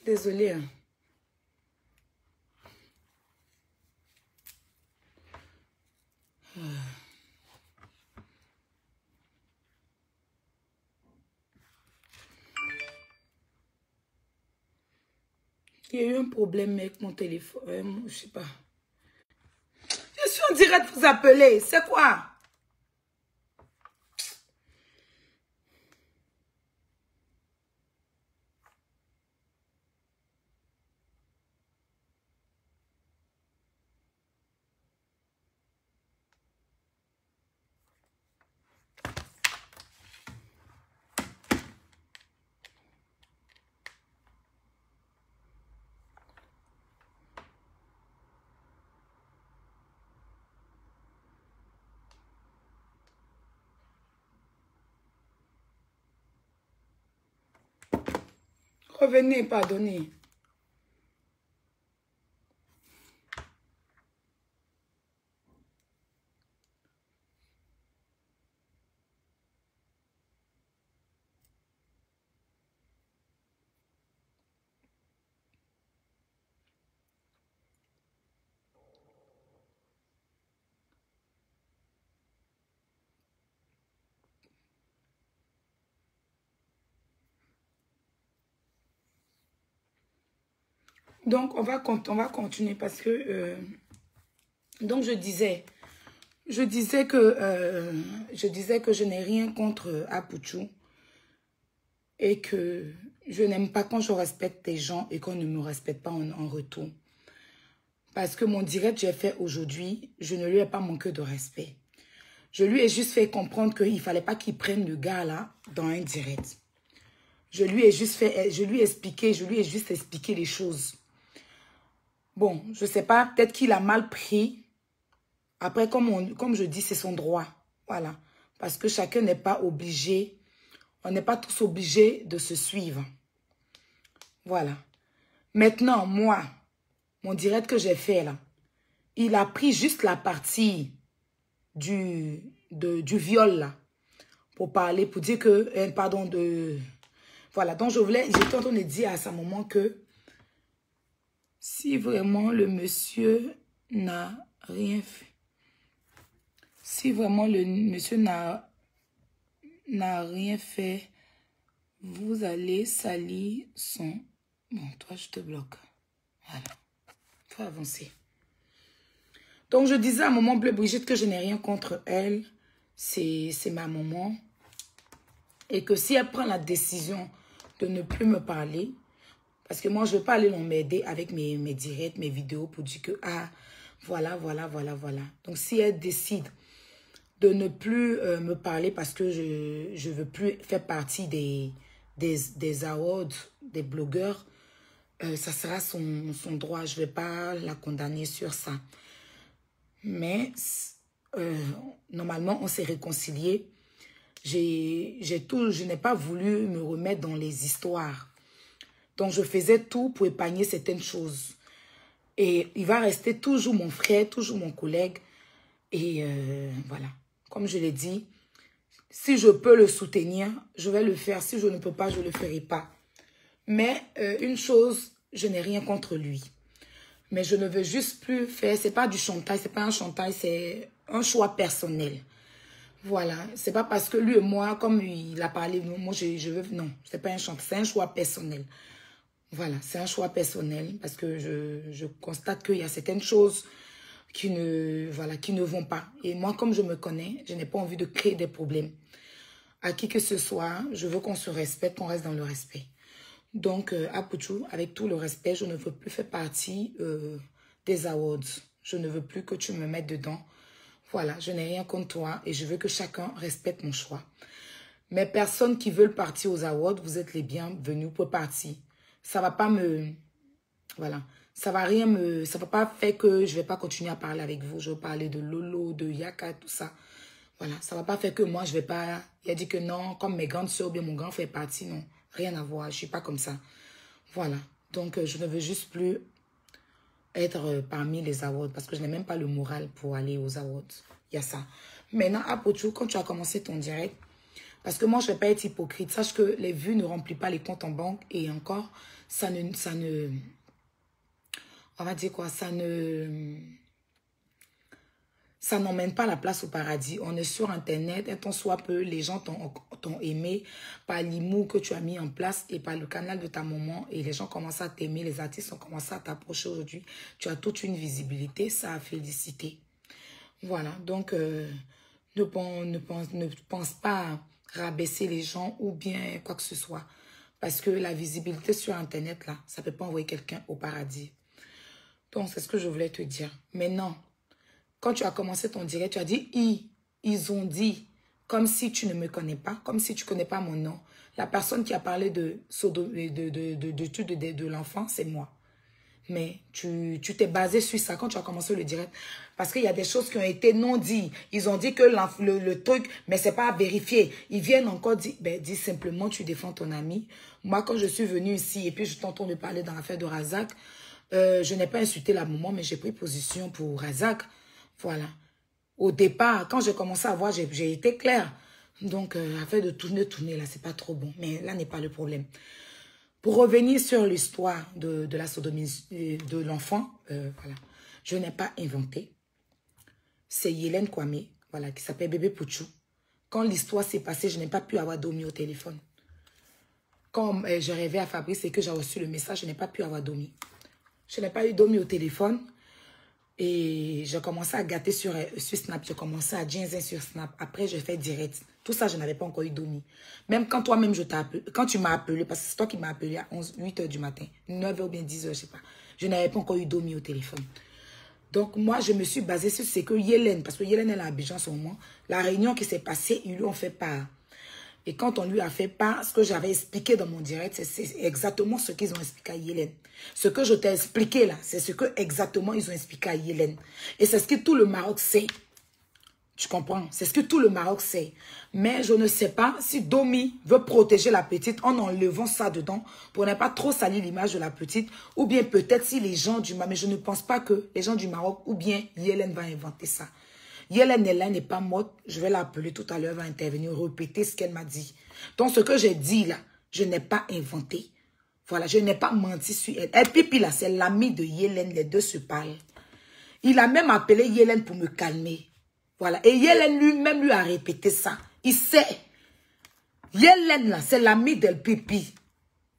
Désolée. Hein. Il y a eu un problème avec mon téléphone. Je sais pas. Je suis en direct vous appeler. C'est quoi? Revenez, pardonnez. Donc, on va continuer parce que... donc, je disais que je n'ai rien contre Apuchu et que je n'aime pas quand je respecte des gens et qu'on ne me respecte pas en retour. Parce que mon direct j'ai fait aujourd'hui, je ne lui ai pas manqué de respect. Je lui ai juste fait comprendre qu'il ne fallait pas qu'il prenne le gars là dans un direct. Je lui ai juste expliqué les choses. Bon, je ne sais pas, peut-être qu'il a mal pris. Après, comme je dis, c'est son droit. Voilà. Parce que chacun n'est pas obligé, on n'est pas tous obligés de se suivre. Voilà. Maintenant, moi, mon direct que j'ai fait là, il a pris juste la partie du viol là, pour parler, pour dire que, pardon, voilà, donc j'étais en train de dire à sa maman que si vraiment le monsieur n'a rien fait, si vraiment le monsieur n'a rien fait, vous allez salir son... Bon, toi, je te bloque. Voilà, il faut avancer. Donc, je disais à maman Bleu Brigitte que je n'ai rien contre elle. C'est ma maman. Et que si elle prend la décision de ne plus me parler, parce que moi, je ne veux pas aller m'aider avec mes directs, mes vidéos pour dire que, ah, voilà. Donc, si elle décide de ne plus me parler parce que je ne veux plus faire partie des awards, des blogueurs, ça sera son droit. Je ne vais pas la condamner sur ça. Mais normalement, on s'est réconciliés. Je n'ai pas voulu me remettre dans les histoires. Donc, je faisais tout pour épargner certaines choses. Et il va rester toujours mon frère, toujours mon collègue. Et voilà. Comme je l'ai dit, si je peux le soutenir, je vais le faire. Si je ne peux pas, je ne le ferai pas. Mais une chose, je n'ai rien contre lui. Mais je ne veux juste plus faire, c'est pas du chantage, c'est pas un chantage, c'est un choix personnel. Voilà, c'est pas parce que lui et moi, comme il a parlé, moi je veux, non, c'est pas un chantage, c'est un choix personnel. Voilà, c'est un choix personnel parce que je constate qu'il y a certaines choses qui ne vont pas. Et moi, comme je me connais, je n'ai pas envie de créer des problèmes. À qui que ce soit, je veux qu'on se respecte, qu'on reste dans le respect. Donc, Apuchu, avec tout le respect, je ne veux plus faire partie des awards. Je ne veux plus que tu me mettes dedans. Voilà, je n'ai rien contre toi et je veux que chacun respecte mon choix. Mais personnes qui veulent partir aux awards, vous êtes les bienvenus pour partir. Ça va pas me... Voilà. Ça va pas faire que je vais pas continuer à parler avec vous. Je vais parler de Lolo, de Yaka, tout ça. Voilà. Ça va pas faire que moi, je vais pas... Il a dit que non, comme mes grandes soeurs ou bien mon grand fait partie, non. Rien à voir, je suis pas comme ça. Voilà. Donc, je ne veux juste plus être parmi les awards parce que je n'ai même pas le moral pour aller aux awards. Il y a ça. Maintenant, Apuchu, quand tu as commencé ton direct, Parce que moi, je ne vais pas être hypocrite. Sache que les vues ne remplissent pas les comptes en banque. Et encore, on va dire quoi, ça n'emmène pas la place au paradis. On est sur Internet, un temps soit peu, les gens t'ont aimé par l'humour que tu as mis en place et par le canal de ta maman. Et les gens commencent à t'aimer, les artistes ont commencé à t'approcher aujourd'hui. Tu as toute une visibilité, ça a félicité. Voilà, donc ne pense pas rabaisser les gens ou bien quoi que ce soit. Parce que la visibilité sur Internet, là, ça ne peut pas envoyer quelqu'un au paradis. Donc, c'est ce que je voulais te dire. Maintenant, quand tu as commencé ton direct, tu as dit « ils ont dit », comme si tu ne me connais pas, comme si tu ne connais pas mon nom. La personne qui a parlé de l'enfant, c'est moi. Mais tu t'es basé sur ça quand tu as commencé le direct. Parce qu'il y a des choses qui ont été non dites. Ils ont dit que le truc, mais ce n'est pas vérifié. Ils viennent encore dire, ben, dis simplement, tu défends ton ami. Moi, quand je suis venue ici et puis je t'entends de parler dans l'affaire de Razak, je n'ai pas insulté la maman, mais j'ai pris position pour Razak. Voilà. Au départ, quand j'ai commencé à voir, j'ai été claire. Donc, affaire de tourner, là, c'est pas trop bon. Mais là n'est pas le problème. Pour revenir sur l'histoire de la sodomie de l'enfant, voilà, je n'ai pas inventé. C'est Yélène Kwame, voilà, qui s'appelle Bébé Pouchou. Quand l'histoire s'est passée, je n'ai pas pu avoir dormi au téléphone. Quand je rêvais à Fabrice et que j'ai reçu le message, je n'ai pas pu avoir dormi. Je n'ai pas eu dormi au téléphone. Et j'ai commencé à gâter sur Snap. J'ai commencé à ginzer sur Snap. Après, j'ai fait direct. Tout ça, je n'avais pas encore eu dormi. Même quand toi-même, quand tu m'as appelé, parce que c'est toi qui m'as appelé à 8 h du matin, 9 h ou bien 10 h, je ne sais pas. Je n'avais pas encore eu dormi au téléphone. Donc, moi, je me suis basée sur ce que Yélène, parce que Yélène, elle est à Abidjan en ce moment, la réunion qui s'est passée, ils lui ont fait part. Et quand on lui a fait part, ce que j'avais expliqué dans mon direct, c'est exactement ce qu'ils ont expliqué à Yélène. Ce que je t'ai expliqué là, c'est ce que exactement ils ont expliqué à Yélène. Et c'est ce que tout le Maroc sait. Tu comprends? C'est ce que tout le Maroc sait. Mais je ne sais pas si Domi veut protéger la petite en enlevant ça dedans pour ne pas trop salir l'image de la petite. Ou bien peut-être si les gens du Maroc, mais je ne pense pas que les gens du Maroc ou bien Yélène va inventer ça. Yélène n'est pas morte. Je vais l'appeler tout à l'heure, va intervenir, répéter ce qu'elle m'a dit. Donc, ce que j'ai dit là, je n'ai pas inventé. Voilà, je n'ai pas menti sur elle. Et Pipi là, c'est l'ami de Yélène. Les deux se parlent. Il a même appelé Yélène pour me calmer. Voilà. Et Yélène lui-même lui a répété ça. Il sait. Yélène là, c'est l'ami d'El Pipi.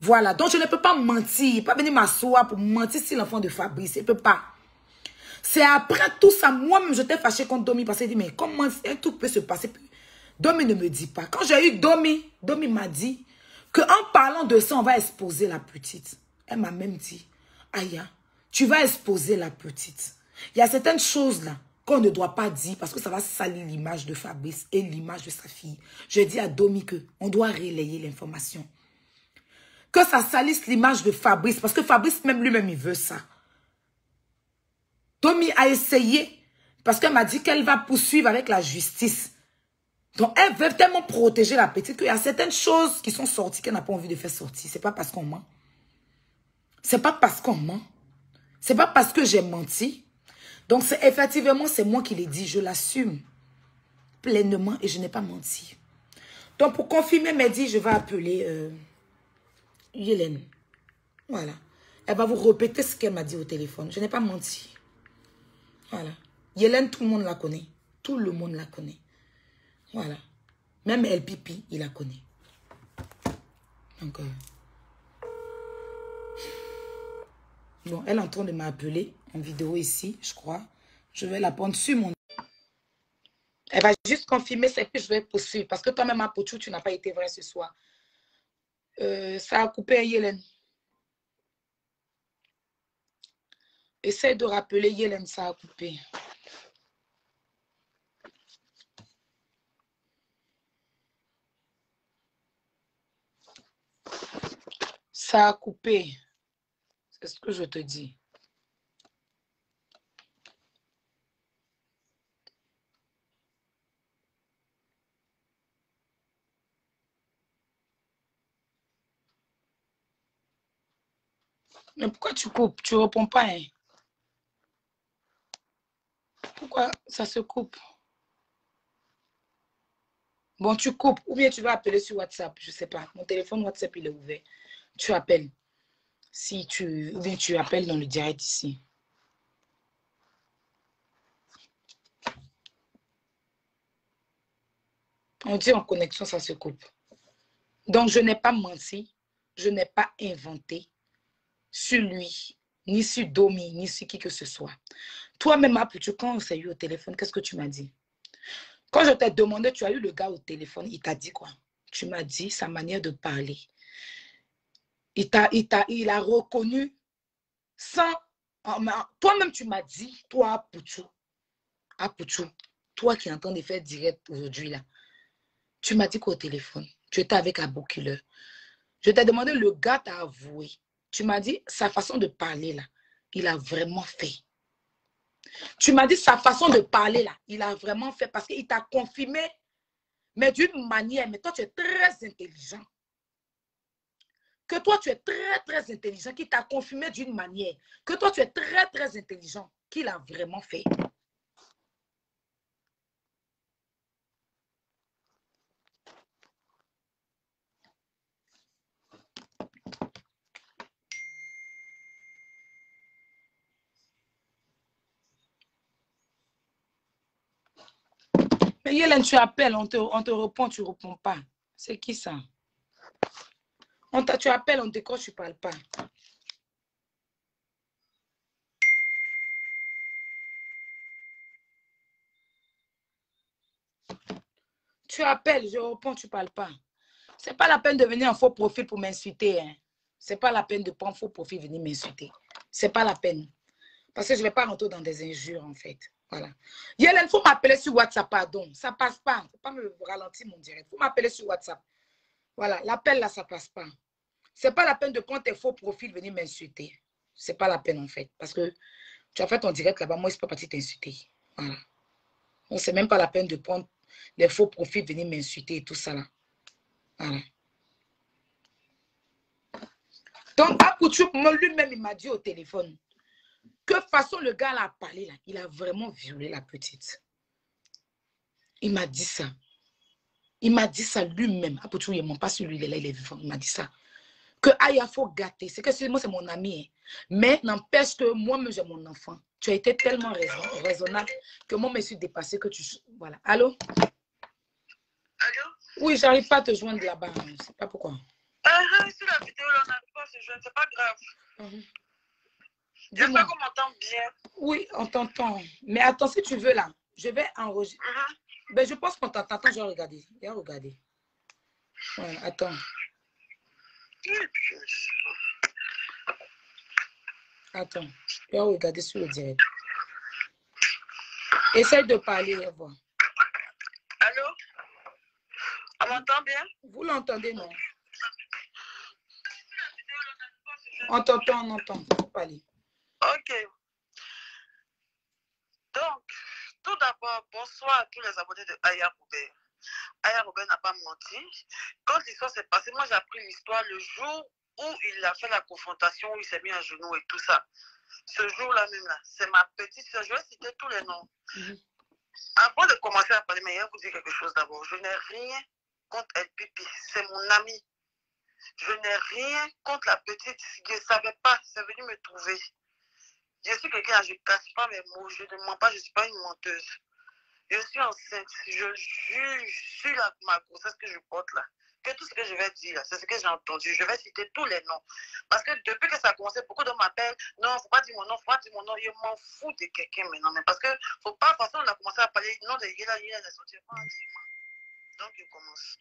Voilà. Donc, je ne peux pas mentir. Pas venir m'asseoir pour mentir sur l'enfant de Fabrice. Il ne peut pas. C'est après tout ça, moi-même, j'étais fâchée contre Domi parce qu'il dit, mais comment un truc peut se passer? Domi ne me dit pas. Quand j'ai eu Domi, Domi m'a dit qu'en parlant de ça, on va exposer la petite. Elle m'a même dit, Aya, tu vas exposer la petite. Il y a certaines choses là qu'on ne doit pas dire parce que ça va salir l'image de Fabrice et l'image de sa fille. Je dis à Domi qu'on doit relayer l'information. Que ça salisse l'image de Fabrice parce que Fabrice même lui-même, il veut ça. Domi a essayé parce qu'elle m'a dit qu'elle va poursuivre avec la justice. Donc, elle veut tellement protéger la petite qu'il y a certaines choses qui sont sorties qu'elle n'a pas envie de faire sortir. Ce n'est pas parce qu'on ment. Ce n'est pas parce qu'on ment. Ce n'est pas parce que j'ai menti. Donc, effectivement, c'est moi qui l'ai dit. Je l'assume pleinement et je n'ai pas menti. Donc, pour confirmer mes dits, je vais appeler Yélène. Voilà. Elle va vous répéter ce qu'elle m'a dit au téléphone. Je n'ai pas menti. Voilà. Yélène, tout le monde la connaît. Tout le monde la connaît. Voilà. Même El Pipi, il la connaît. Donc, bon, elle est en train de m'appeler en vidéo ici, je crois. Je vais la prendre sur mon... Elle va juste confirmer ce que je vais poursuivre. Parce que toi-même, à Pochou, tu n'as pas été vrai ce soir. Ça a coupé Yélène. Essaye de rappeler Yélène, ça a coupé. Ça a coupé. C'est ce que je te dis. Mais pourquoi tu coupes? Tu ne réponds pas, hein? Pourquoi ça se coupe? Bon, tu coupes ou bien tu vas appeler sur WhatsApp. Je ne sais pas. Mon téléphone WhatsApp, il est ouvert. Tu appelles. Si tu, ou bien tu appelles dans le direct ici. On dit en connexion, ça se coupe. Donc, je n'ai pas menti. Je n'ai pas inventé sur lui, ni sur Domi, ni sur qui que ce soit. Toi-même, Apoutou, quand on s'est eu au téléphone, qu'est-ce que tu m'as dit? Quand je t'ai demandé, tu as eu le gars au téléphone, il t'a dit quoi? Tu m'as dit sa manière de parler. Il a reconnu sans... Toi-même, tu m'as dit, toi, Apoutou, toi qui es en train de faire direct aujourd'hui, là, tu m'as dit qu'au téléphone, tu étais avec Abou Killer. Je t'ai demandé, le gars t'a avoué. Tu m'as dit, sa façon de parler, là, il a vraiment fait. Tu m'as dit, sa façon de parler, là, il a vraiment fait parce qu'il t'a confirmé, mais d'une manière, mais toi, tu es très intelligent. Que toi, tu es très, très intelligent, qui t'a confirmé d'une manière. Que toi, tu es très, très intelligent, qu'il a vraiment fait. Mais Hélène, tu appelles, on te répond, tu ne réponds pas. C'est qui ça? Tu appelles, on décroche, tu ne parles pas. Tu appelles, je réponds, tu ne parles pas. Ce n'est pas la peine de venir en faux profil pour m'insulter. Hein. Ce n'est pas la peine de prendre faux profil venir m'insulter. Ce n'est pas la peine. Parce que je ne vais pas rentrer dans des injures, en fait. Voilà. Hélène, il faut m'appeler sur WhatsApp, pardon. Ça ne passe pas. Il ne faut pas me ralentir mon direct. Il faut m'appeler sur WhatsApp. Voilà. L'appel, là, ça ne passe pas. Ce n'est pas la peine de prendre tes faux profils venir m'insulter. Ce n'est pas la peine, en fait. Parce que tu as fait ton direct là-bas. Moi, je ne suis pas parti t'insulter. Voilà. Donc, ce n'est même pas la peine de prendre les faux profils venir m'insulter et tout ça, là. Voilà. Donc, Apoutou, lui-même, il m'a dit au téléphone que façon le gars là a parlé, là, il a vraiment violé la petite. Il m'a dit ça. Il m'a dit ça lui-même. Apoutou, il ne ment pas sur lui, il est là, il est vivant. Il m'a dit ça. Que Aya, faut gâter. C'est que moi, c'est mon ami. Hein. Mais n'empêche que moi-même, j'ai mon enfant. Tu as été tellement raisonnable que moi, je me suis dépassée que tu... Voilà. Allô? Allô? Oui, j'arrive pas à te joindre là-bas. Je ne sais pas pourquoi. Sur la vidéo, là, on n'arrive pas à se joindre. C'est pas grave. J'espère qu'on m'entend bien. Oui, on t'entend. Mais attends, si tu veux, là, je vais enregistrer. Ben, je pense qu'on t'entend. Attends, je vais regarder. Je vais regarder. Ouais, attends. Attends. Je vais regarder sur le direct. Essaye de parler et voir. Allô? On m'entend bien? Vous l'entendez, non? On t'entend, on entend. Faut parler. Ok. Donc, tout d'abord, bonsoir à tous les abonnés de Aya Robert. Aya Robert n'a pas menti. Quand l'histoire s'est passée, moi j'ai appris l'histoire le jour où il a fait la confrontation, où il s'est mis à genoux et tout ça. Ce jour-là même, là, c'est ma petite soeur. Je vais citer tous les noms. Avant de commencer à parler, mais je vais vous dire quelque chose d'abord. Je n'ai rien contre El Pipi. C'est mon ami. Je n'ai rien contre la petite. Je ne savais pas. C'est venu me trouver. Je suis quelqu'un, je ne casse pas mes mots. Je ne mens pas. Je ne suis pas une menteuse. Je suis enceinte. Je juge sur ma grossesse que je porte là. Que tout ce que je vais dire, c'est ce que j'ai entendu. Je vais citer tous les noms. Parce que depuis que ça a commencé, beaucoup de m'appellent. Non, il ne faut pas dire mon nom, il ne faut pas dire mon nom. Je m'en fous de quelqu'un maintenant. Mais parce que, faut pas, de toute façon, on a commencé à parler. Non, de Yéla, Yéla, sorti. Donc, je commence.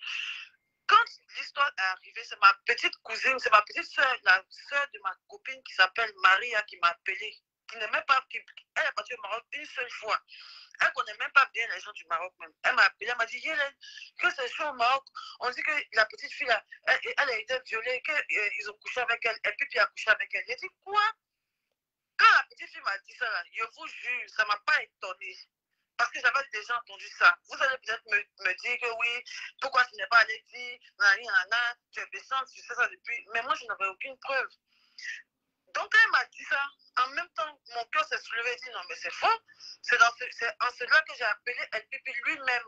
Quand l'histoire est arrivée, c'est ma petite cousine, c'est ma petite soeur, la soeur de ma copine qui s'appelle Maria qui m'a appelée. Qui n'est même pas, elle est partie au Maroc une seule fois. Elle ne connaît même pas bien les gens du Maroc même. Elle m'a appelé, elle m'a dit, Hélène, que c'est chaud au Maroc. On dit que la petite fille, elle a été violée, qu'ils ont couché avec elle, et puis il a couché avec elle. J'ai dit, quoi? Quand la petite fille m'a dit ça, là, je vous jure, ça ne m'a pas étonné. Parce que j'avais déjà entendu ça. Vous allez peut-être me dire que oui, pourquoi tu n'es pas allé dire, tu es blessante, tu sais ça depuis. Mais moi, je n'avais aucune preuve. Donc, quand elle m'a dit ça, en même temps, mon cœur s'est soulevé et dit non, mais c'est faux. C'est en cela que j'ai appelé El Pipi lui-même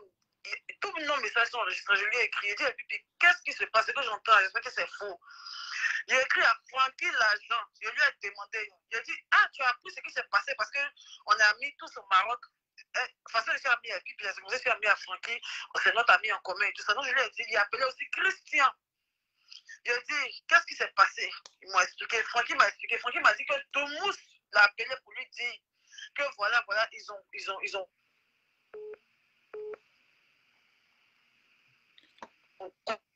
tous nos messages sont enregistrés. Je lui ai écrit, il dit, et puis, qu'est-ce qui se passe? C'est que j'entends, j'espère que c'est faux. J'ai écrit à Francky l'agent. Je lui ai demandé. Il a dit, ah, tu as appris ce qui s'est passé parce qu'on a mis tous au Maroc. De toute façon, je suis ami à Pipi, je suis ami à Francky. C'est notre ami en commun et tout ça. Donc, je lui ai dit, il a appelé aussi Christian. Il a dit, qu'est-ce qui s'est passé? Ils m'ont expliqué. Francky m'a expliqué. Francky m'a dit que Tomous l'a appelé pour lui dire que voilà, ils ont.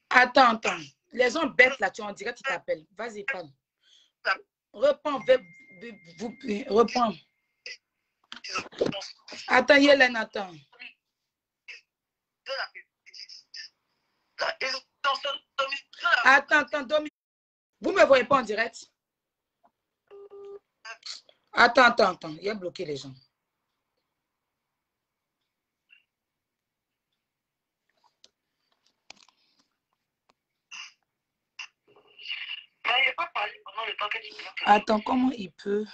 Attends. Les gens bêtes là, tu en dirais, tu t'appelles. Vas-y, parle. Reprends, reprends. Attends, Hélène, attends. Attends, Dominique. Vous ne me voyez pas en direct? Attends. Il a bloqué les gens. Attends, comment il peut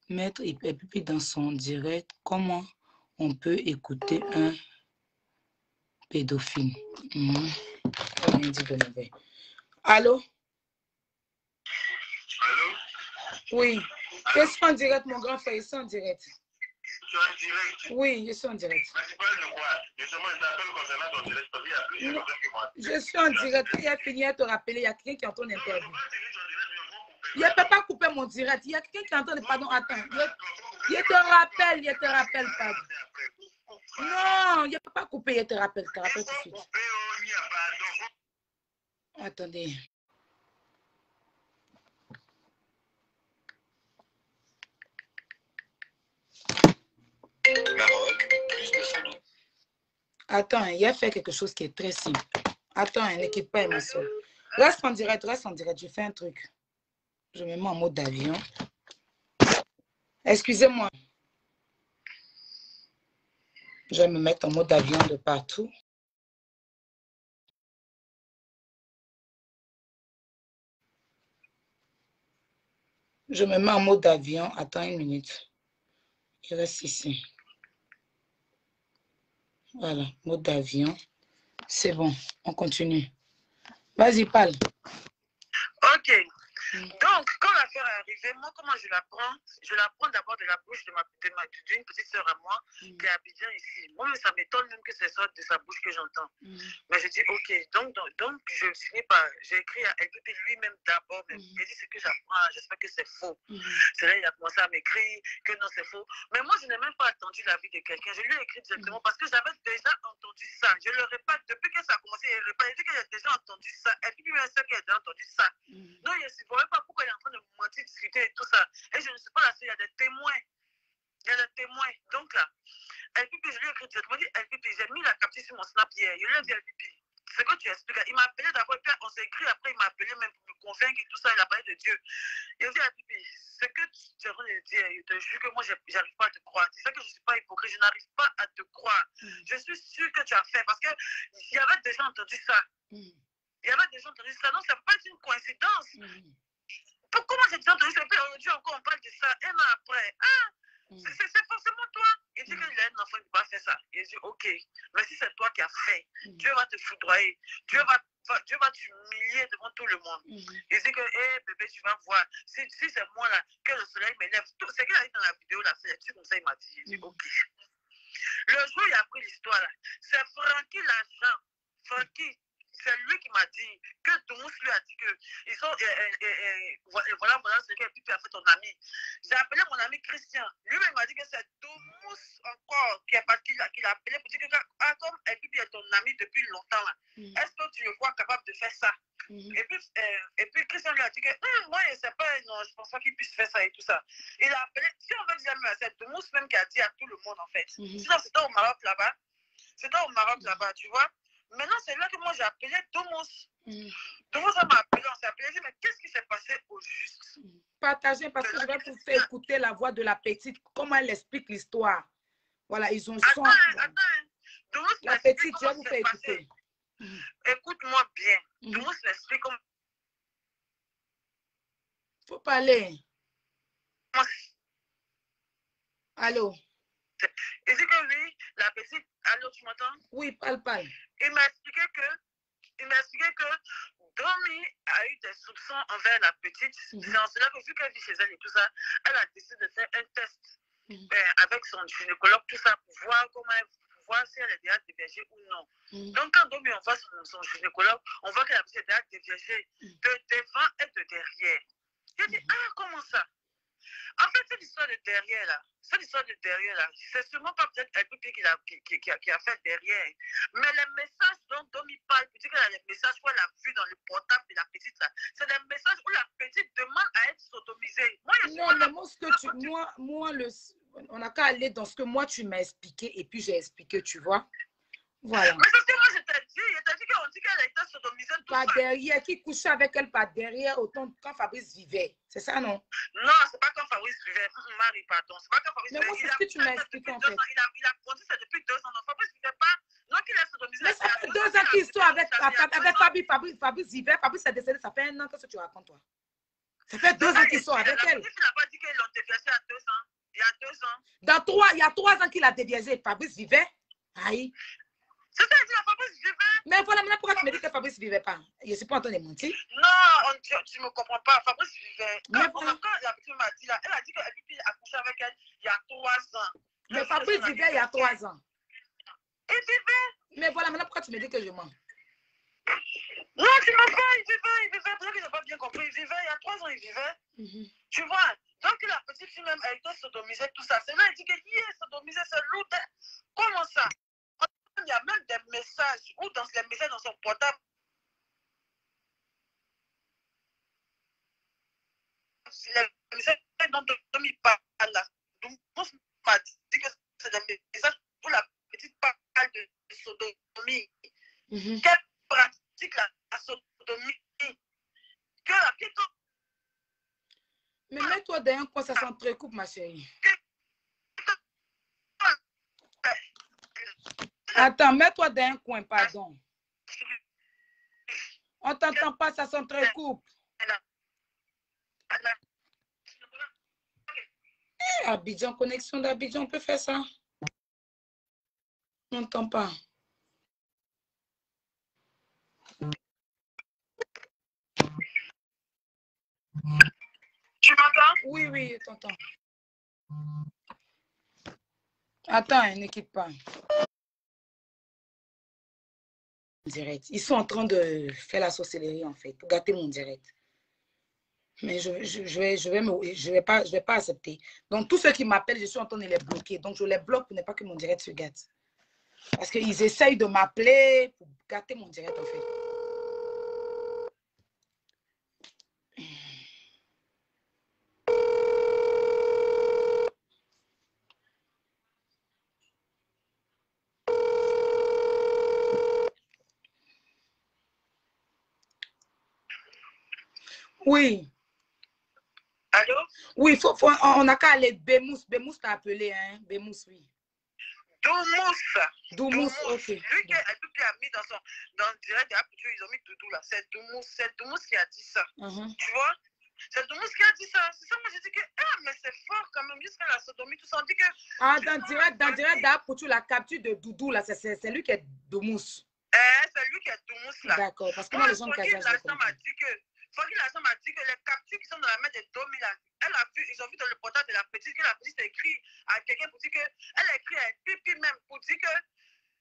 mettre Pipi dans son direct? Comment on peut écouter un pédophile? Allô? Allô? Oui. Je suis en direct, mon grand frère, je suis en direct. Tu es en direct? Oui, je suis en direct. Mais tu parles de quoi? Justement, je t'appelle concernant ton direct. Il y a plusieurs personnes qui m'ont appelé. Je suis en direct. Il a fini à te rappeler. Il y a quelqu'un qui entend l'interview. Il ne peut pas couper mon direct. Il y a quelqu'un qui entend. Pardon, attends. Il te rappelle, pardon. Non, il ne peut pas couper. Il te rappelle tout de suite. Attendez. Maroc, plus de son. Attends, il a fait quelque chose qui est très simple. Attends, ne quitte pas ma soeur. Reste en direct. Je fais un truc. Je me mets en mode d'avion. Excusez-moi. Je vais me mettre en mode avion de partout. Je me mets en mode avion. Attends une minute. Il reste ici. Voilà, mode d'avion. C'est bon, on continue. Vas-y, parle. Ok. Donc, quand l'affaire est arrivée, moi, comment je la prends? Je la prends d'abord de la bouche d'une petite sœur à moi qui est à Abidjan ici. Moi, ça m'étonne même que ce soit de sa bouche que j'entends. Mais je dis, ok. Donc, je finis par, j'ai écrit à LPP lui-même d'abord. Il dit ce que j'apprends, j'espère que c'est faux. C'est là il a commencé à m'écrire que non, c'est faux. Mais moi, je n'ai même pas attendu l'avis de quelqu'un. Je lui ai écrit directement parce que j'avais déjà entendu ça. Je le répète, depuis que ça a commencé, il répète. Il dit qu'il a déjà entendu ça. Et puis, même ça qu'il a déjà entendu ça. Non, je ne vois pas pourquoi il est en train de mentir, discuter et tout ça. Et je ne sais pas la seule, il y a des témoins. Donc là, LPP, je lui ai écrit directement, dit LPP, j'ai mis la capture sur mon snap hier. Je lui ai dit LPP, ce que tu expliques. Il m'a appelé d'abord, puis on s'est écrit, après il m'a appelé même pour me convaincre et tout ça, il a parlé de Dieu. Il a dit LPP, ce que tu es en train de dire, je te jure que moi, j'arrive pas à te croire. C'est ça que je ne suis pas hypocrite, je n'arrive pas à te croire. Je suis sûre que tu as fait, parce qu'il y avait déjà entendu ça. Il y avait déjà entendu ça, donc ça ne peut pas être une coïncidence. Comment j'ai déjà entendu ça? Puis aujourd'hui encore, on parle de ça. Un an après, c'est forcément toi. Il dit qu'il a un enfant, il ne peut pas faire ça. Il dit, ok, mais si c'est toi qui as fait, Dieu va te foudroyer. Dieu va t'humilier devant tout le monde. Il dit que, hé bébé, tu vas voir. Si c'est moi là, que le soleil m'élève. C'est qu'il a dit dans la vidéo là, c'est comme ça, il m'a dit. Il dit, ok. Le jour où il a appris l'histoire là, c'est Francky l'agent. Francky. C'est lui qui m'a dit que Tomous lui a dit que ils sont voilà ce que tu as fait ton ami. J'ai appelé mon ami Christian. Lui-même m'a dit que c'est Tomous encore qui l'a appelé pour dire que comme Epipi est ton ami depuis longtemps, est-ce que tu le vois capable de faire ça? Et puis Christian lui a dit que moi je sais pas, non, je pense pas qu'il puisse faire ça et tout ça. Il a appelé, si on veut dire c'est Tomous même qui a dit à tout le monde en fait. Sinon c'était au Maroc là-bas. Tu vois. Maintenant, c'est là que moi j'ai appelé Tomous. Tomous m'a appelé, on s'est appelé, j'ai dit, mais qu'est-ce qui s'est passé au juste? Partagez parce que je vais vous faire écouter la voix de la petite, comment elle explique l'histoire. Voilà, ils ont son. Tomous la petite, je vais vous faire écouter. Écoute-moi bien. Tomous m'explique comment. Faut parler. Allô? Il dit que lui, La petite, allô, tu m'entends? Oui, parle. Il m'a expliqué que Domi a eu des soupçons envers la petite. C'est en cela que, vu qu'elle vit chez elle et tout ça, elle a décidé de faire un test avec son gynécologue, tout ça, pour voir si elle est déjà déviégée ou non. Donc, quand Domi envoie son gynécologue, on voit que la petite est déjà déviégée de devant et de derrière. J'ai dit, ah, comment ça? En fait, cette histoire de derrière, là, c'est sûrement pas peut-être un pipi qui a fait derrière. Mais les messages dont Domi parle, tu dis qu'elle a les messages qu'elle a vus dans le portable de la petite, là, c'est des messages où la petite demande à être sodomisée. Non, mais moi, ce que on n'a qu'à aller dans ce que moi, tu m'as expliqué et puis j'ai expliqué, tu vois. Voilà. Mais c'est ce que moi, je t'ai dit qu'on dit qu'elle a été sodomisée tout par derrière, qui couchait avec elle par derrière, autant quand Fabrice vivait. C'est ça, non? Non, c'est pas quand Fabrice vivait. Marie, pardon. C'est pas quand Fabrice vivait. Mais moi, c'est ce que tu m'as expliqué, en fait. Il a produit ça depuis 2 ans. Donc, Fabrice vivait pas. Non, qu'il a sodomisé. Mais ça fait 2 ans qu'ils sont avec Fabrice vivait. Fabrice est décédé, ça fait 1 an. Qu'est-ce que tu racontes, toi? Ça fait 2 ans qu'ils sont avec elle. Il n'a pas dit qu'ils l'ont déviégé à 2 ans. Il y a 2 ans. Il y a 3 ans qu'il a déviégé. Fabrice vivait. Aïe. C'est ça, il dit Fabrice vivait. Mais voilà, maintenant, pourquoi tu me dis que Fabrice ne vivait pas? Je ne suis pas en train de mentir. Non, tu ne me comprends pas. Fabrice vivait. Quand la petite m'a dit là, elle a dit qu'elle a couché avec elle il y a 3 ans. Mais Fabrice vivait il y a 3 ans. Il vivait. Mais voilà, maintenant, pourquoi tu me dis que je mens? Non, tu ne mens pas, il vivait. Peut-être que je n'ai pas bien compris. Il vivait, il y a 3 ans, il vivait. Tu vois, donc la petite fille même, elle doit sodomiser tout ça. C'est là, elle dit que sodomiser, c'est lourd. Comment ça? Il y a même des messages ou dans les messages dans son portable. Les messages dont Domi parle là. Donc, m'a dit que c'est des messages où la petite parle de sodomie. Qu'elle pratique la sodomie. Que la petite. Mais mets-toi derrière quoi ça s'entrecoupe, ma chérie. Attends, mets-toi dans un coin, pardon. On t'entend pas, ça s'entrecoupe. Abidjan, connexion d'Abidjan, on peut faire ça. On n'entend pas. Tu m'entends? Oui, je t'entends. Attends, ne quitte pas. Direct. Ils sont en train de faire la sorcellerie, en fait, pour gâter mon direct. Mais je vais pas accepter. Donc, tous ceux qui m'appellent, je suis en train de les bloquer. Donc, je les bloque pour ne pas que mon direct se gâte. Parce qu'ils essayent de m'appeler pour gâter mon direct, en fait. Oui. Allô? Oui, on n'a qu'à aller. Bémous t'a appelé, hein? Bémous, oui. Doumous, ok. Lui qui a mis dans le direct, ils ont mis Doudou là. C'est Doumous qui a dit ça. Tu vois? C'est Doumous qui a dit ça. C'est ça, moi j'ai dit que, mais c'est fort quand même, jusqu'à la sodomie, tout ça. On dit que. Ah, dans direct, pour la capture de Doudou là, c'est lui qui est Doumous. C'est lui qui est Doumous là. D'accord, parce que moi, les gens qui Foggy Larsan m'a dit que les captures qui sont dans la main de Domi là, ils ont vu dans le portable de la petite que la petite a écrit à quelqu'un pour dire que, elle a écrit à un pipi même pour dire que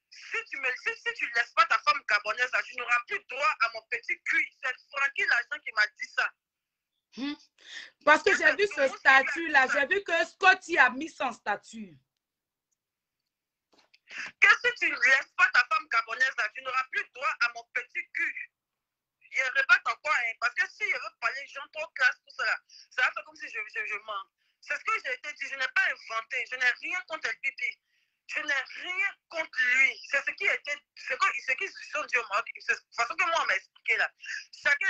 si tu ne laisses pas ta femme gabonaise là, tu n'auras plus droit à mon petit cul. C'est Foggy Larsan qui m'a dit ça. Parce que j'ai vu ce statut là, j'ai vu que Scotty a mis son statut. Que si tu ne laisses pas ta femme gabonaise là, tu n'auras plus droit à mon petit cul. Je répète encore, hein, parce que si je veux parler, gens trop classe, tout cela, ça va faire comme si je mens. C'est ce que j'ai été dit, je n'ai pas inventé, je n'ai rien contre le pipi. Je n'ai rien contre lui. C'est ce qui était, ce qu'ils se sont dit au Maroc, c'est la façon que moi on m'a expliqué là. Chacun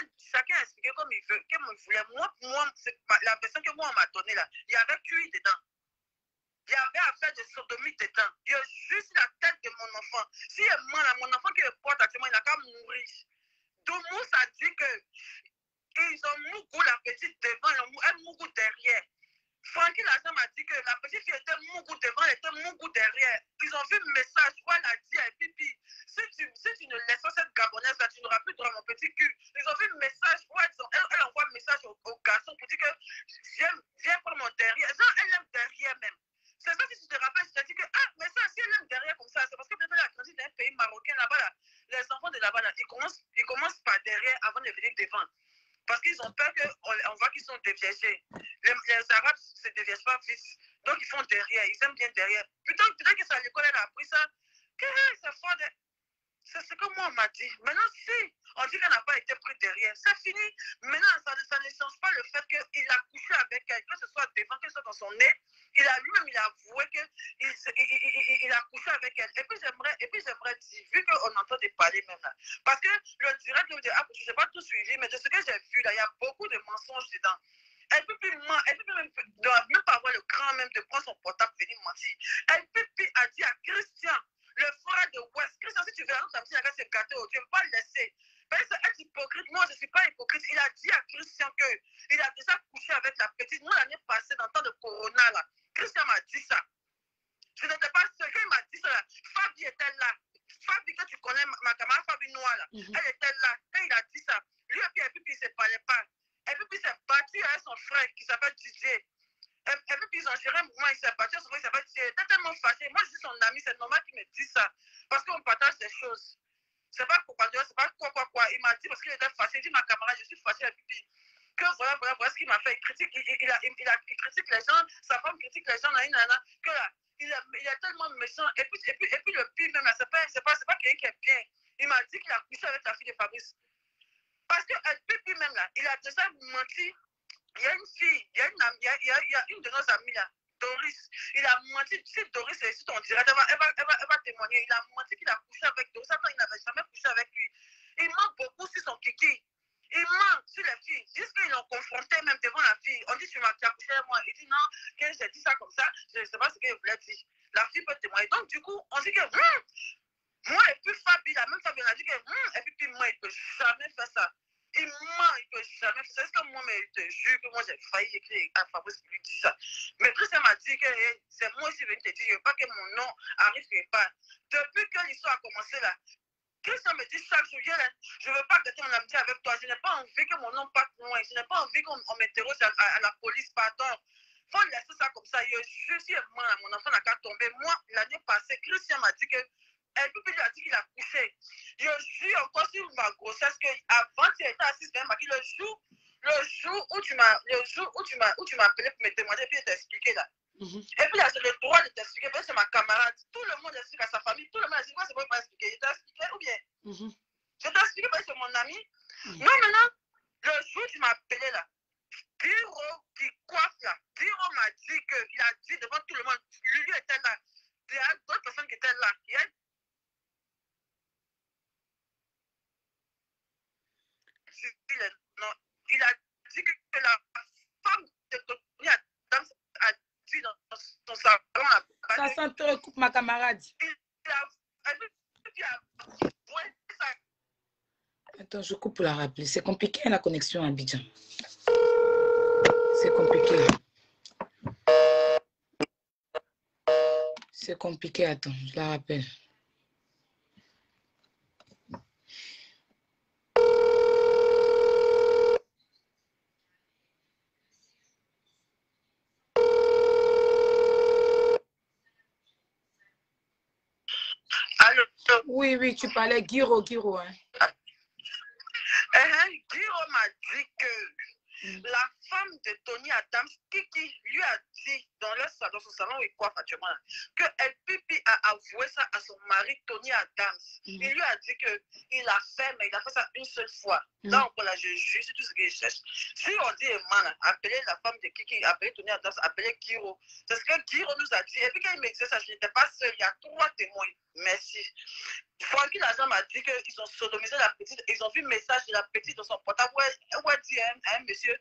a expliqué comme il veut, comme il voulait. Moi, c'est la version que moi on m'a donnée là, il y avait cuit dedans. Il y avait affaire de sodomie dedans. Il y a juste la tête de mon enfant. Si il est mal, mon enfant qui le porte actuellement, il n'a qu'à mourir. Doumous a dit que ils ont mougou la petite devant, elle mougou derrière. Francky Lazare m'a dit que la petite fille était mougou devant, elle était mougou derrière. Ils ont vu le message, où elle a dit à Pipi, si tu ne laisses pas cette gabonaise là, tu n'auras plus droit à mon petit cul. Ils ont vu le message, où elle envoie le message au garçon pour dire que viens prendre mon derrière. Genre, elle aime derrière même. C'est ça, si tu te rappelles, je t'ai dit que, ah, mais ça, si elle aime derrière comme ça, c'est parce que peut-être elle a grandi dans un pays marocain là-bas, là. Les enfants de là-bas, là, ils commencent par derrière avant de venir devant. Parce qu'ils ont peur qu'on voit qu'ils sont déviégés. Les Arabes ne se déviègent pas vite. Donc, ils font derrière. Ils aiment bien derrière. Putain, peut-être que c'est à l'école, elle a appris ça. C'est fort. C'est ce que moi, on m'a dit. Maintenant, si on dit qu'elle n'a pas été prise derrière, c'est fini. Maintenant, ça ne change pas le fait qu'il a couché avec elle, que ce soit devant, que ce soit dans son nez. Il a lui-même, il a avoué qu'il a couché avec elle. Et puis, j'aimerais dire, vu qu'on entend des parler même là, parce que le direct, je n'ai pas tout suivi, mais de ce que j'ai vu là, il y a beaucoup de mensonges dedans. Elle peut plus même pas avoir le cran même de prendre son portable venir mentir. Elle peut plus a dit à Christian, le frère de West, Christian, si tu veux, ça me dit avec ses gâteaux, tu ne veux pas le laisser. Mais c'est être hypocrite. Moi, je ne suis pas hypocrite. Il a dit à Christian qu'il a déjà couché avec la petite. Moi, l'année passée, dans le temps de Corona, là, Christian m'a dit ça. Je n'étais pas seule. Quand il m'a dit ça, là, Fabi était là. Fabi, que tu connais, ma camarade Fabi Noire, là, elle était là. Quand il a dit ça, lui et puis il ne se parlait pas. Et puis il s'est battu avec son frère qui s'appelle Didier. Et puis ils ont géré un mouvement, il s'est battu, son frère il s'appelle Didier. Il était tellement fâché. Moi, je suis son ami, c'est normal qu'il me dise ça. Parce qu'on partage des choses. C'est pas quoi, c'est pas quoi. Il m'a dit parce qu'il était fâché. Il dit, ma camarade, je suis fâché avec Pipi. Que voilà ce qu'il m'a fait. Il critique les gens, sa femme critique les gens, que là, il est tellement méchant. Et puis le pire même, c'est pas quelqu'un qui est bien. Il m'a dit qu'il a couché avec la fille de Fabrice. Parce que Pipi même là, il a déjà menti. Il y a une fille, il y a une de nos amies là, Doris. Il a menti. Si Doris est ici, on dirait, elle va témoigner. Il a menti qu'il a couché avec Doris. Attends, il n'avait jamais couché avec lui. Il ment beaucoup sur son kiki. Il ment sur les filles. Ils disent qu'ils l'ont confronté même devant la fille. On dit, tu as couché avec moi. Il dit, non, que j'ai dit ça comme ça, je ne sais pas ce qu'il voulait dire. La fille peut témoigner. Donc, du coup, on dit que, moi et puis Fabi, la même Fabi, on a dit que, et puis moi, il ne peut jamais faire ça. Il ment, il ne peut jamais faire ça. Est-ce que moi, mais je te jure que moi, j'ai failli écrire à Fabrice pour lui dire ça. Mais Christian m'a dit que c'est moi aussi venu te dire, je ne veux pas que mon nom arrive quelque part. Depuis que l'histoire a commencé là, Christian me dit chaque jour, je ne veux pas gâter mon amitié avec toi. Je n'ai pas envie que mon nom parte loin. Je n'ai pas envie qu'on m'interroge à la police, pardon. Il faut laisser ça comme ça. Je suis mort, mon enfant n'a qu'à tomber. Moi, l'année passée, Christian m'a dit que lui a dit qu'il a couché. Je jure encore sur ma grossesse qu'avant tu étais assise vers ma le jour où tu m'as appelé pour me demander puis t'expliquer là. Et puis là, j'ai le droit de t'expliquer, parce que c'est ma camarade. Tout le monde explique à sa famille, tout le monde explique, moi c'est pas expliquer. Je t'ai expliqué ou bien je t'ai expliqué parce que c'est mon ami. Non, maintenant, le jour où tu m'as appelé là, Giro qui coiffe là, Giro m'a dit qu'il a dit devant tout le monde, lui était là. Il y a d'autres personnes qui étaient là. Il a dit que la femme de Tony Adams a dit dans son salon. Ça s'entrecoupe, ma camarade. Attends, je coupe pour la rappeler. C'est compliqué la connexion à Abidjan. C'est compliqué. C'est compliqué, attends, je la rappelle. Allô? Oui, tu parlais Giro, hein. Giro m'a dit que la femme de Tony Adams, qui lui a dit dans son salon où il coiffe actuellement, que El Pipi a avoué ça à son mari Tony Adams. Il lui a dit qu'il a fait, mais il a fait ça une seule fois. Là, on peut la juger, c'est tout ce que je cherche. Si on dit, man, appelez la femme de Kiki, appelez Tony Adams, appelez Giro. C'est ce que Giro nous a dit. Et puis quand il me disait ça, je n'étais pas seul. Il y a 3 témoins. Merci. Francky Lazare m'a dit qu'ils ont sodomisé la petite. Ils ont vu le message de la petite dans son portable. Où elle dit, monsieur,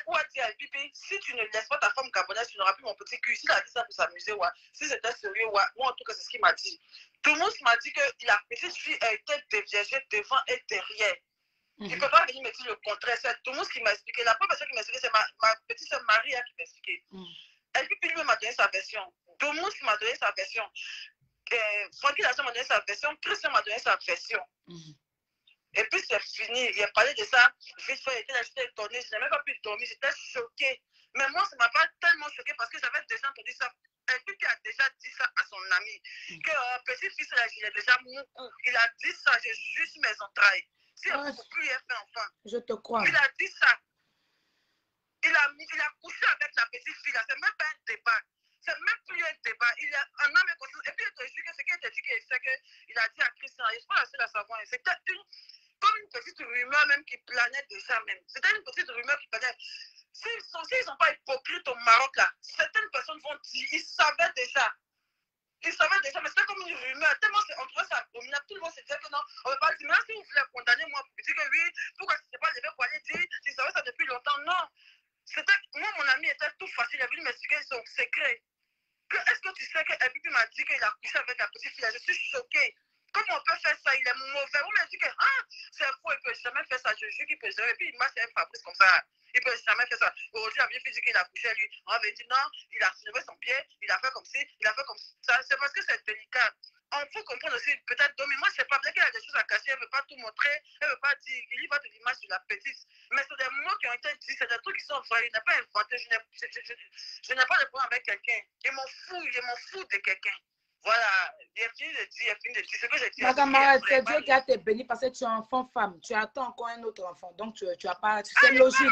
où elle dit à Pipi, si tu ne laisses pas ta femme gabonaise, tu n'auras plus mon petit cul. S'il a dit ça pour s'amuser, si c'était sérieux, moi en tout cas, c'est ce qu'il m'a dit. Tout le monde m'a dit que la petite fille a été déviégée devant et derrière. Tu ne peux pas venir me dire le contraire. C'est tout le monde qui m'a expliqué. La première personne qui m'a expliqué, c'est ma petite soeur Marie qui m'a expliqué. Elle lui m'a donné sa version. Domous m'a donné sa version. Francky Lasson m'a donné sa version. Christian m'a donné sa version. Et puis c'est fini. Il a parlé de ça. Vite fait, j'étais étonnée. Je n'ai même pas pu dormir. J'étais choquée. Mais moi, ça ne m'a pas tellement choquée parce que j'avais déjà entendu ça. Et puis il a déjà dit ça à son ami. Que petit-fils, il a déjà moukou. Il a dit ça. J'ai juste mes entrailles. Si il ne faut plus y faire enfant. Je te crois. Il a dit ça. Il a couché avec la petite fille. C'est même pas un débat. C'est même plus un débat. Il a un âme et conscience. Et puis, il te jure que ce qu'il t'a dit, c'est qu'il a dit à Christian, il ne faut pas la savoir. C'était comme une petite rumeur même qui planait déjà même. C'était une petite rumeur qui planait. S'ils ne sont pas hypocrites au Maroc, là, certaines personnes vont dire, ils savaient déjà. Ils savaient déjà, mais c'était comme une rumeur. Tellement on trouvait ça abominable. Tout le monde se disait que non, on ne veut pas dire. Mais là, si vous voulez condamner moi pour dire que oui, pourquoi tu ne t'es pas levé pour aller dire, tu savais ça depuis longtemps? Non. Moi, mon ami était tout facile. Il a voulu m'expliquer son secret. Est-ce que tu sais qu'Epipi m'a dit qu'il a couché avec la petite fille? Je suis choquée. Comment on peut faire ça? Il est mauvais. On m'a dit que c'est faux, il ne peut jamais faire ça. Je jure qu'il peut jamais. Et puis, moi, c'est un Fabrice comme ça. Il ne peut jamais faire ça. Aujourd'hui, il a dit qu'il a couché lui. On avait dit non, il a soulevé son pied, il a fait comme ci, il a fait comme ça. C'est parce que c'est délicat. On faut comprendre aussi, peut-être, mais moi, je ne sais pas, peut-être qu'elle a des choses à cacher, elle ne veut pas tout montrer, elle ne veut pas dire, il y va de l'image de la petite. Mais c'est des mots qui ont été dit, c'est des trucs qui sont vrais, il n'a pas inventé, je n'ai pas de problème avec quelqu'un. Je m'en fous de quelqu'un. Voilà, il a fini de dire, ce que j'ai dit. Ma camarade, c'est Dieu qui a te béni parce que tu es enfant femme. Tu attends encore un autre enfant. Donc, tu as pas. C'est logique.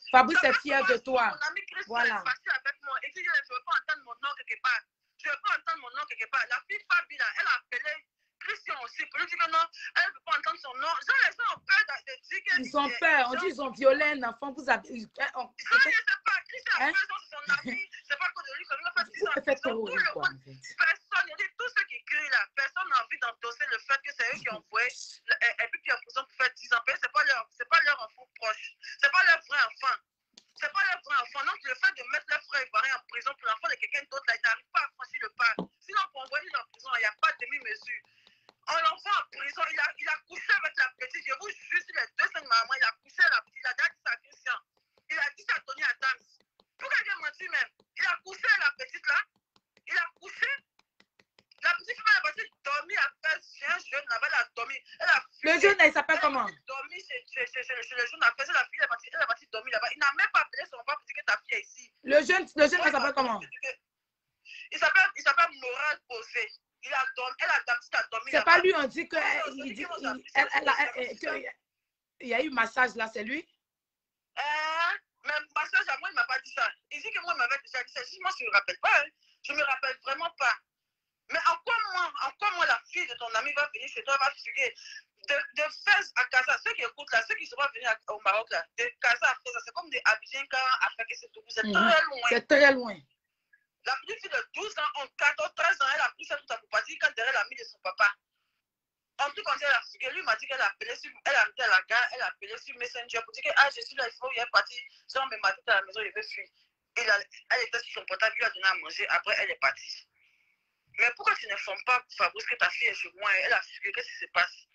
Fabrice est fier de toi. Mon ami Christian voilà. est passé avec moi. Et dit, je ne veux pas entendre mon nom quelque part. Je ne veux pas entendre mon nom quelque part. La fille Fabi, là, elle a appelé Christian aussi pour lui dire que non, elle ne veut pas entendre son nom. Genre, les gens ont peur de dire que. Ils ont peur. On dit qu'ils ont violé un enfant. Vous avez. Je ne sais pas. Christian a peur, c'est son ami. C'est pas que de lui, comme il a fait 10 ans. Personne, il dit tout ce qui crie là. Personne n'a envie d'endosser le fait que c'est eux qui ont envoyé. Et puis qui ont prison pour faire 10 ans. C'est pas leur enfant proche. C'est pas leur vrai enfant. C'est pas leur vrai enfant. Donc, le fait de mettre leur frère ivoirien en prison pour l'enfant de quelqu'un d'autre, là, il n'arrive pas à franchir le pas. Sinon, pour envoyer en prison, il n'y a pas de demi-mesure. On l'envoie en prison, il a couché avec la petite. Je vous jure, les 2 semaines, maman, il a couché la petite. Il a dit ça à Christian. Il a dit ça à Tony Adams. Pourquoi il a menti même? Il a couché la petite là. Il a couché. La petite fille, elle a passé dormir après. J'ai un jeune là-bas, elle a dormi. Le jeune, il s'appelle comment? Elle a dormi chez le jeune après. La fille, elle a parti dormir là-bas. Il n'a même pas appelé son papa pour dire que ta fille est ici. Le jeune, il s'appelle comment? Il s'appelle Moral Posé. Elle a dormi. C'est pas lui, on dit que il y a eu massage là, c'est lui? Mais massage à moi, il ne m'a pas dit ça. Il dit que moi, il m'avait déjà dit ça. Moi, je ne me rappelle pas. Hein. Je ne me rappelle vraiment pas. Mais encore moi, la fille de ton ami va venir chez toi, va fuguer. De Fès à Casa, ceux qui écoutent là, ceux qui sont pas venus au Maroc là, de Casa à Fès, c'est comme des Abidjan à Fès, c'est très loin. C'est très loin. La petite fille de 12 ans, 14, 13 ans, elle a pris ça tout à coup, quand derrière la mine de son papa. En tout cas, elle a fugué, lui m'a dit qu'elle a appelé sur, elle a mis à la gare, elle a appelé sur Messenger pour dire que je suis là, il faut, il est parti, genre, mais ma tête à la maison, il veut fuir. Elle était sur son portable, lui a donné à manger, après elle est partie. Mais pourquoi tu n'informes pas Fabrice que ta fille est chez moi, elle a fugué, qu'est-ce qui se passe?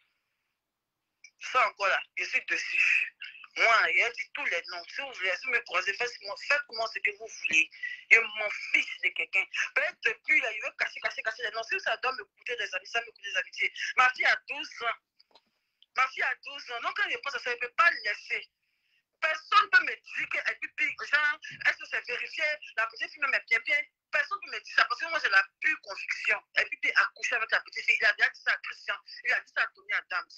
Ça encore là, je suis dessus. Moi, il a dit tous les noms. Si vous voulez, si vous me croisez, faites-moi ce que vous voulez. Je m'en fiche de quelqu'un. Peut-être depuis là, il veut cacher les noms. Si ça doit me coûter des amis, ça me coûte des amitiés. Ma fille a 12 ans. Donc quand je pense à ça, je ne peux pas le laisser. Personne ne peut me dire qu'elle pipi, genre, est-ce que c'est vérifié? La petite fille me bien. Personne ne peut me dire ça parce que moi j'ai la pure conviction. Elle pipi a couché avec la petite fille. Il a déjà dit ça à Christian. Il a dit ça à Tony Adams.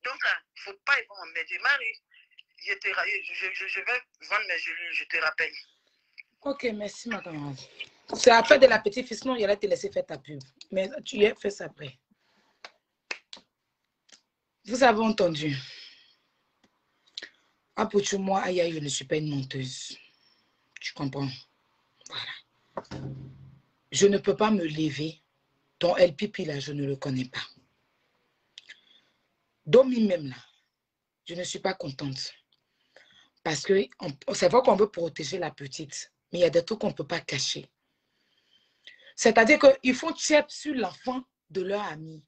Donc là, il ne faut pas y prendre m'aider. Marie, je vais vendre mes gélules, je te rappelle. Ok, merci ma camarade. C'est après de la petite fille, sinon il allait te laisser faire ta pub. Mais tu y as fait ça après. Vous avez entendu. Ah, pour moi, aïe, je ne suis pas une menteuse. Tu comprends? Voilà. Je ne peux pas me lever. Ton El Pipi là, je ne le connais pas. Domi même là, je ne suis pas contente. Parce que c'est vrai qu'on veut protéger la petite, mais il y a des trucs qu'on ne peut pas cacher. C'est-à-dire qu'ils font check sur l'enfant de leur ami.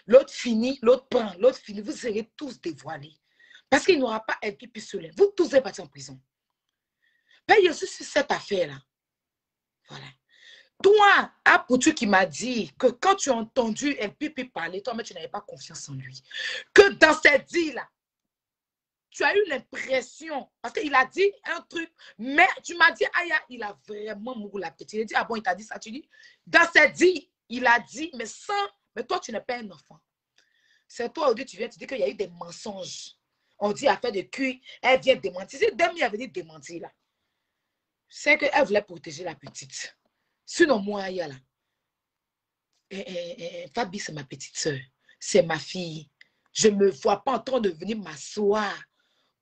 L'autre finit, l'autre prend, l'autre finit. Vous serez tous dévoilés. Parce qu'il n'y aura pas un pipi sur l'air. Vous tous êtes partis en prison. Payez aussi sur cette affaire-là. Voilà. Toi, Apoutu qui m'a dit que quand tu as entendu El Pipi parler, toi, mais tu n'avais pas confiance en lui. Que dans cette dit-là, tu as eu l'impression, parce qu'il a dit un truc, mais tu m'as dit, Aya, il a vraiment mouru la petite. Il a dit, ah bon, il t'a dit ça, tu dis, dans cette dit, il a dit, mais toi, tu n'es pas un enfant. C'est toi, aujourd'hui, tu viens, tu dis qu'il y a eu des mensonges. On dit affaire de cuir, elle vient démentir. Si Demi avait dit démentir, là, c'est qu'elle voulait protéger la petite. Sinon, moi, Aya, là, Fabi, c'est ma petite soeur. C'est ma fille. Je ne me vois pas en train de venir m'asseoir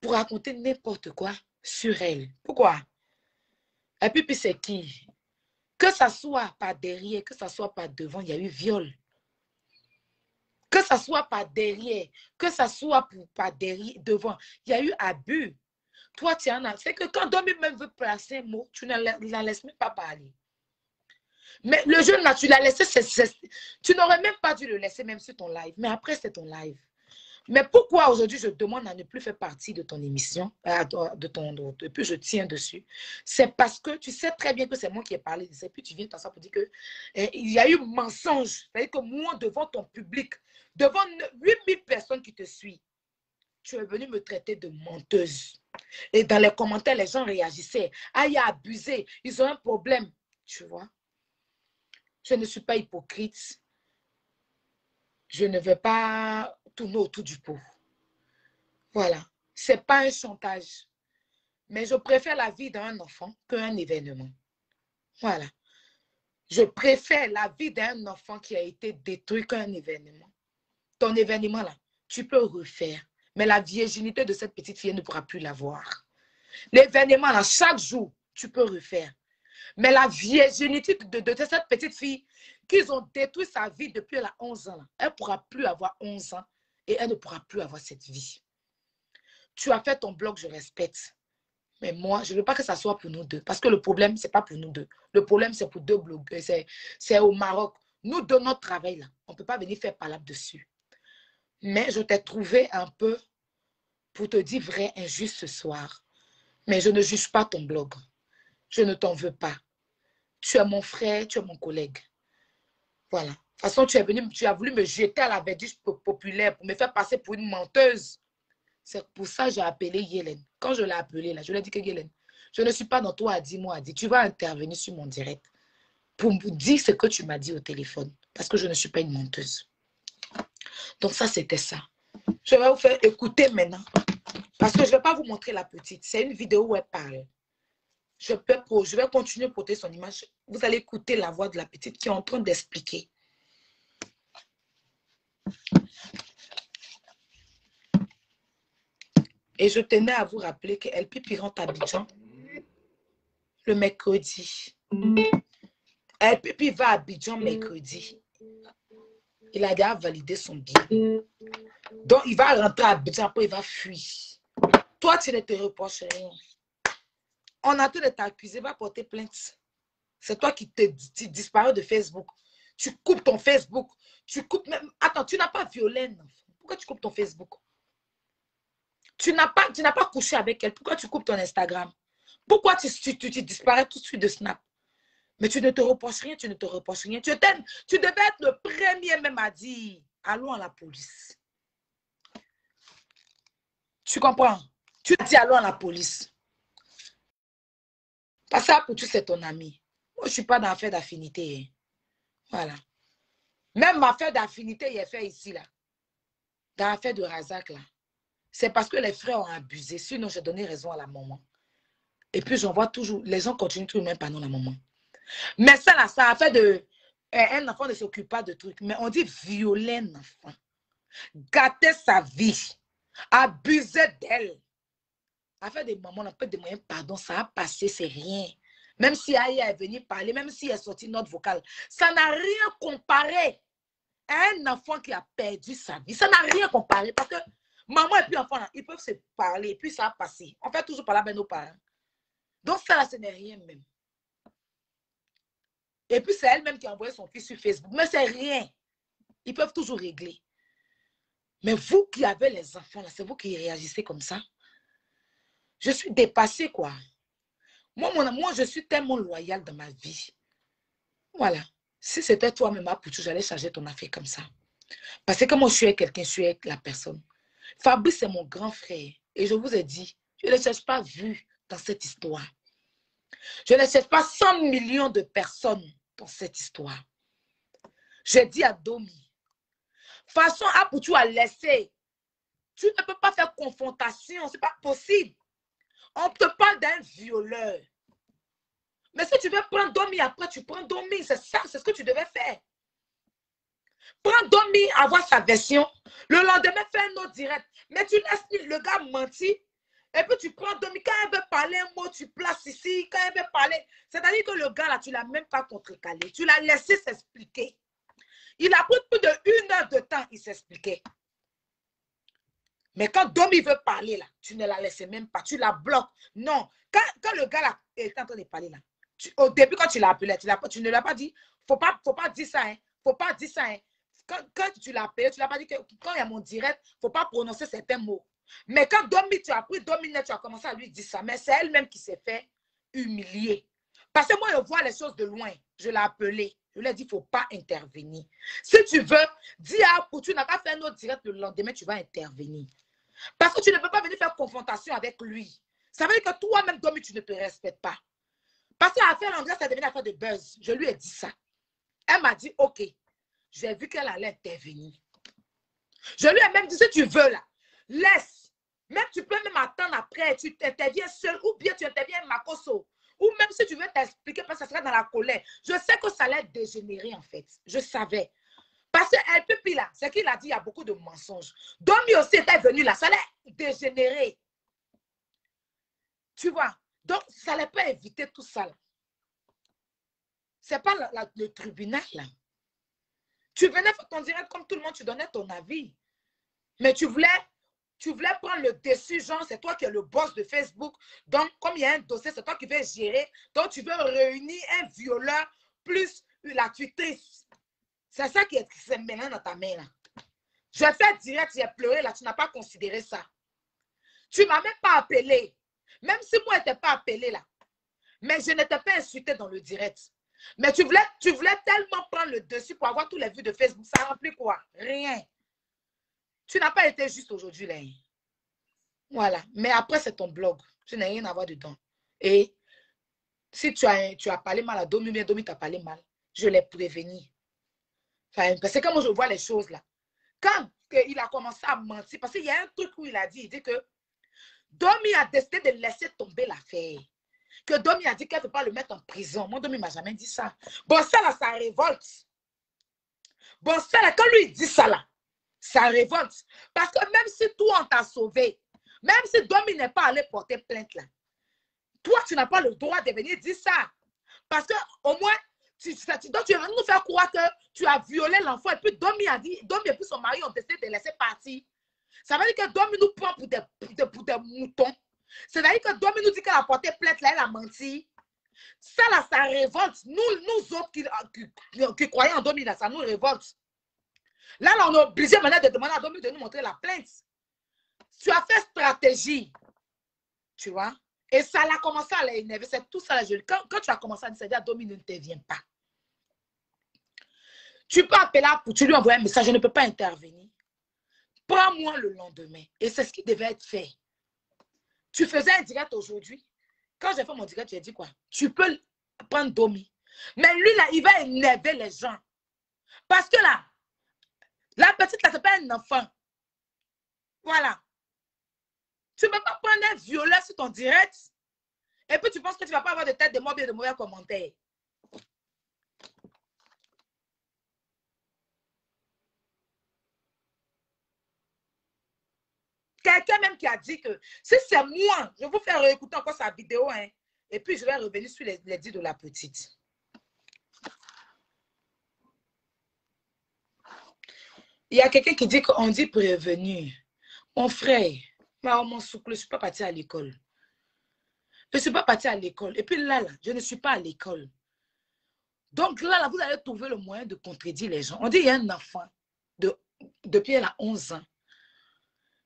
pour raconter n'importe quoi sur elle. Pourquoi? Et puis c'est qui? Que ça soit par derrière, que ça soit par devant, il y a eu viol. Que ça soit par derrière, que ça soit par derrière, devant, il y a eu abus. Toi, tu en as. C'est que quand Domi même veut placer un mot, tu ne la laisses même pas parler. Mais le jeune là, tu l'as laissé, tu n'aurais même pas dû le laisser même sur ton live. Mais après, c'est ton live. Mais pourquoi aujourd'hui je demande à ne plus faire partie de ton émission, et puis je tiens dessus, c'est parce que tu sais très bien que c'est moi qui ai parlé de ça, et puis tu viens t'asseoir pour dire que il y a eu mensonge. C'est-à-dire que moi, devant ton public, devant 8000 personnes qui te suivent, tu es venu me traiter de menteuse. Et dans les commentaires, les gens réagissaient. Ah, il a abusé, ils ont un problème. Tu vois? Je ne suis pas hypocrite. Je ne vais pas tourner autour du pot. Voilà. Ce n'est pas un chantage. Mais je préfère la vie d'un enfant qu'un événement. Voilà. Je préfère la vie d'un enfant qui a été détruit qu'un événement. Ton événement, là, tu peux refaire. Mais la virginité de cette petite fille ne pourra plus l'avoir. L'événement, là, chaque jour, tu peux refaire. Mais la virginité de cette petite fille, qu'ils ont détruit sa vie depuis elle a 11 ans, là, elle ne pourra plus avoir 11 ans et elle ne pourra plus avoir cette vie. Tu as fait ton blog, je respecte. Mais moi, je ne veux pas que ça soit pour nous deux. Parce que le problème, ce n'est pas pour nous deux. Le problème, c'est pour deux blogueurs. C'est au Maroc. Nous, de notre travail, là, on ne peut pas venir faire palabre dessus. Mais je t'ai trouvé un peu pour te dire vrai injuste ce soir. Mais je ne juge pas ton blog. Je ne t'en veux pas. Tu es mon frère, tu es mon collègue. Voilà. De toute façon, tu as voulu me jeter à la verdure populaire pour me faire passer pour une menteuse. C'est pour ça que j'ai appelé Yélène. Quand je l'ai appelée, là, je lui ai dit que Yélène, je ne suis pas dans toi à dire, moi à dire. Tu vas intervenir sur mon direct pour me dire ce que tu m'as dit au téléphone. Parce que je ne suis pas une menteuse. Donc ça, c'était ça. Je vais vous faire écouter maintenant. Parce que je ne vais pas vous montrer la petite. C'est une vidéo où elle parle. Je vais continuer à porter son image. Vous allez écouter la voix de la petite qui est en train d'expliquer. Et je tenais à vous rappeler qu'El Pipi rentre à Abidjan le mercredi. El Pipi va à Abidjan mercredi. Il a déjà validé son billet. Donc, il va rentrer à Abidjan, après il va fuir. Toi, tu ne te reproches rien. On a tout de t'accuser, va porter plainte. C'est toi qui tu disparais de Facebook. Tu coupes ton Facebook. Tu coupes même... Attends, tu n'as pas violé un enfant. Pourquoi tu coupes ton Facebook? Tu n'as pas couché avec elle. Pourquoi tu coupes ton Instagram? Pourquoi tu disparais tout de suite de Snap? Mais tu ne te reproches rien, tu ne te reproches rien. Tu devais être le premier même à dire, allons à la police. Tu comprends? Tu dis allons à la police. Parce que pour tout, c'est ton ami. Moi, je ne suis pas dans l'affaire d'affinité. Voilà. Même ma affaire d'affinité, il est fait ici, là. Dans l'affaire de Razak, là. C'est parce que les frères ont abusé. Sinon, j'ai donné raison à la maman. Et puis, j'en vois toujours, les gens continuent toujours même pas non la maman. Mais ça, là, ça a fait de... Un enfant ne s'occupe pas de trucs. Mais on dit violer un enfant. Gâter sa vie. Abuser d'elle. Affaire des mamans, on a pas de moyens, pardon, ça a passé, c'est rien. Même si Aya est venue parler, même si elle est sortie note vocale, ça n'a rien comparé à un enfant qui a perdu sa vie. Ça n'a rien comparé parce que maman et puis enfant, là, ils peuvent se parler et puis ça a passé. On fait toujours parler avec nos parents. Donc ça, là, ce n'est rien même. Et puis c'est elle-même qui a envoyé son fils sur Facebook. Mais c'est rien. Ils peuvent toujours régler. Mais vous qui avez les enfants, là, c'est vous qui réagissez comme ça. Je suis dépassée, quoi. Moi, je suis tellement loyale dans ma vie. Voilà. Si c'était toi-même, j'allais changer ton affaire comme ça. Parce que moi, je suis avec quelqu'un, je suis avec la personne. Fabrice, c'est mon grand frère. Et je vous ai dit, je ne cherche pas vu dans cette histoire. Je ne cherche pas 100 millions de personnes dans cette histoire. J'ai dit à Domi, façon Apoutou a laissé. Tu ne peux pas faire confrontation, ce n'est pas possible. On te parle d'un violeur. Mais si tu veux prendre Domi, après tu prends Domi. C'est ça, c'est ce que tu devais faire. Prends Domi, avoir sa version. Le lendemain, fais un autre direct. Mais tu laisses le gars mentir. Et puis tu prends Domi. Quand elle veut parler un mot, tu places ici. Quand elle veut parler. C'est-à-dire que le gars là, tu ne l'as même pas contrecalé. Tu l'as laissé s'expliquer. Il a pris plus d'1 heure de temps, il s'expliquait. Mais quand Domi veut parler là, tu ne la laisses même pas. Tu la bloques. Non. Quand le gars là est en train de parler là, au début, quand tu l'as appelé, tu ne l'as pas dit. Faut pas dire ça, hein. Faut pas dire ça, hein. Quand tu l'as appelé, tu ne l'as pas dit que quand il y a mon direct, il ne faut pas prononcer certains mots. Mais quand Domi, tu as pris Domi, tu as commencé à lui dire ça. Mais c'est elle-même qui s'est fait humilier. Parce que moi, je vois les choses de loin. Je l'ai appelé. Je lui ai dit, il ne faut pas intervenir. Si tu veux, dis à pour tu n'as pas fait un autre direct le lendemain, tu vas intervenir. Parce que tu ne peux pas venir faire confrontation avec lui. Ça veut dire que toi-même, Domi, tu ne te respectes pas. Parce que l'affaire l'André, ça devient affaire de buzz. Je lui ai dit ça. Elle m'a dit, OK. J'ai vu qu'elle allait intervenir. Je lui ai même dit, si tu veux, là, laisse. Même tu peux même attendre après. Tu interviens seul ou bien tu interviens Makoso. Ou même si tu veux t'expliquer, parce que ça sera dans la colère. Je sais que ça allait dégénérer, en fait. Je savais. Parce qu'elle peut plus là. C'est qu'il a dit, il y a beaucoup de mensonges. Domi aussi était venu là. Ça allait dégénérer. Tu vois. Donc, ça n'allait pas éviter tout ça. Ce n'est pas le tribunal, là. Tu venais faire ton direct comme tout le monde, tu donnais ton avis. Mais tu voulais prendre le dessus, genre, c'est toi qui es le boss de Facebook. Donc, comme il y a un dossier, c'est toi qui veux gérer. Donc, tu veux réunir un violeur plus la tutrice. C'est ça qui est maintenant dans ta main, là. Je fais direct, j'ai pleuré, là. Tu n'as pas considéré ça. Tu ne m'as même pas appelé. Même si moi, je n'étais pas appelé, là. Mais je n'étais pas insulté dans le direct. Mais tu voulais tellement prendre le dessus pour avoir tous les vues de Facebook. Ça remplit quoi? Rien. Tu n'as pas été juste aujourd'hui, là. Voilà. Mais après, c'est ton blog. Tu n'as rien à voir dedans. Et si tu as parlé mal à Domi, bien Domi t'a parlé mal, je l'ai prévenu. Enfin, parce que quand moi, je vois les choses, là, quand il a commencé à mentir, parce qu'il y a un truc où il dit que Domi a décidé de laisser tomber l'affaire. Que Domi a dit qu'elle ne peut pas le mettre en prison. Moi, Domi ne m'a jamais dit ça. Bon, ça, là, ça révolte. Bon, ça, là, quand lui dit ça, là, ça révolte. Parce que même si toi, on t'a sauvé, même si Domi n'est pas allé porter plainte, là, toi, tu n'as pas le droit de venir dire ça. Parce que au moins, tu es venu nous faire croire que tu as violé l'enfant. Et puis, Domi a dit, Domi et puis son mari ont décidé de laisser partir. Ça veut dire que Domi nous prend pour des moutons. C'est-à-dire que Domi nous dit qu'elle a porté plainte, là, elle a menti. Ça, là, ça révolte. Nous autres qui croyons en Domi, là, ça nous révolte. Là, on est obligé maintenant de demander à Domi de nous montrer la plainte. Tu as fait stratégie. Tu vois? Et ça a commencé à l'énerver. C'est tout ça. Quand tu as commencé à dire à Domi, ne t'interviens pas. Tu peux appeler pour tu lui envoyer un message. Je ne peux pas intervenir. Prends-moi le lendemain. Et c'est ce qui devait être fait. Tu faisais un direct aujourd'hui. Quand j'ai fait mon direct, tu as dit quoi? Tu peux prendre Domi. Mais lui, là, il va énerver les gens. Parce que là, la petite, là, c'est pas un enfant. Voilà. Tu ne peux pas prendre un violeur sur ton direct. Et puis tu penses que tu ne vas pas avoir de tête de mort bien de mauvais commentaires. Quelqu'un même qui a dit que si c'est moi, je vais vous faire écouter encore sa vidéo, hein, et puis je vais revenir sur les dits de la petite. Il y a quelqu'un qui dit qu'on dit prévenir. Mon frère, mon souple, je ne suis pas partie à l'école. Je ne suis pas partie à l'école. Et puis là, je ne suis pas à l'école. Donc là, vous allez trouver le moyen de contredire les gens. On dit qu'il y a un enfant, depuis elle a 11 ans.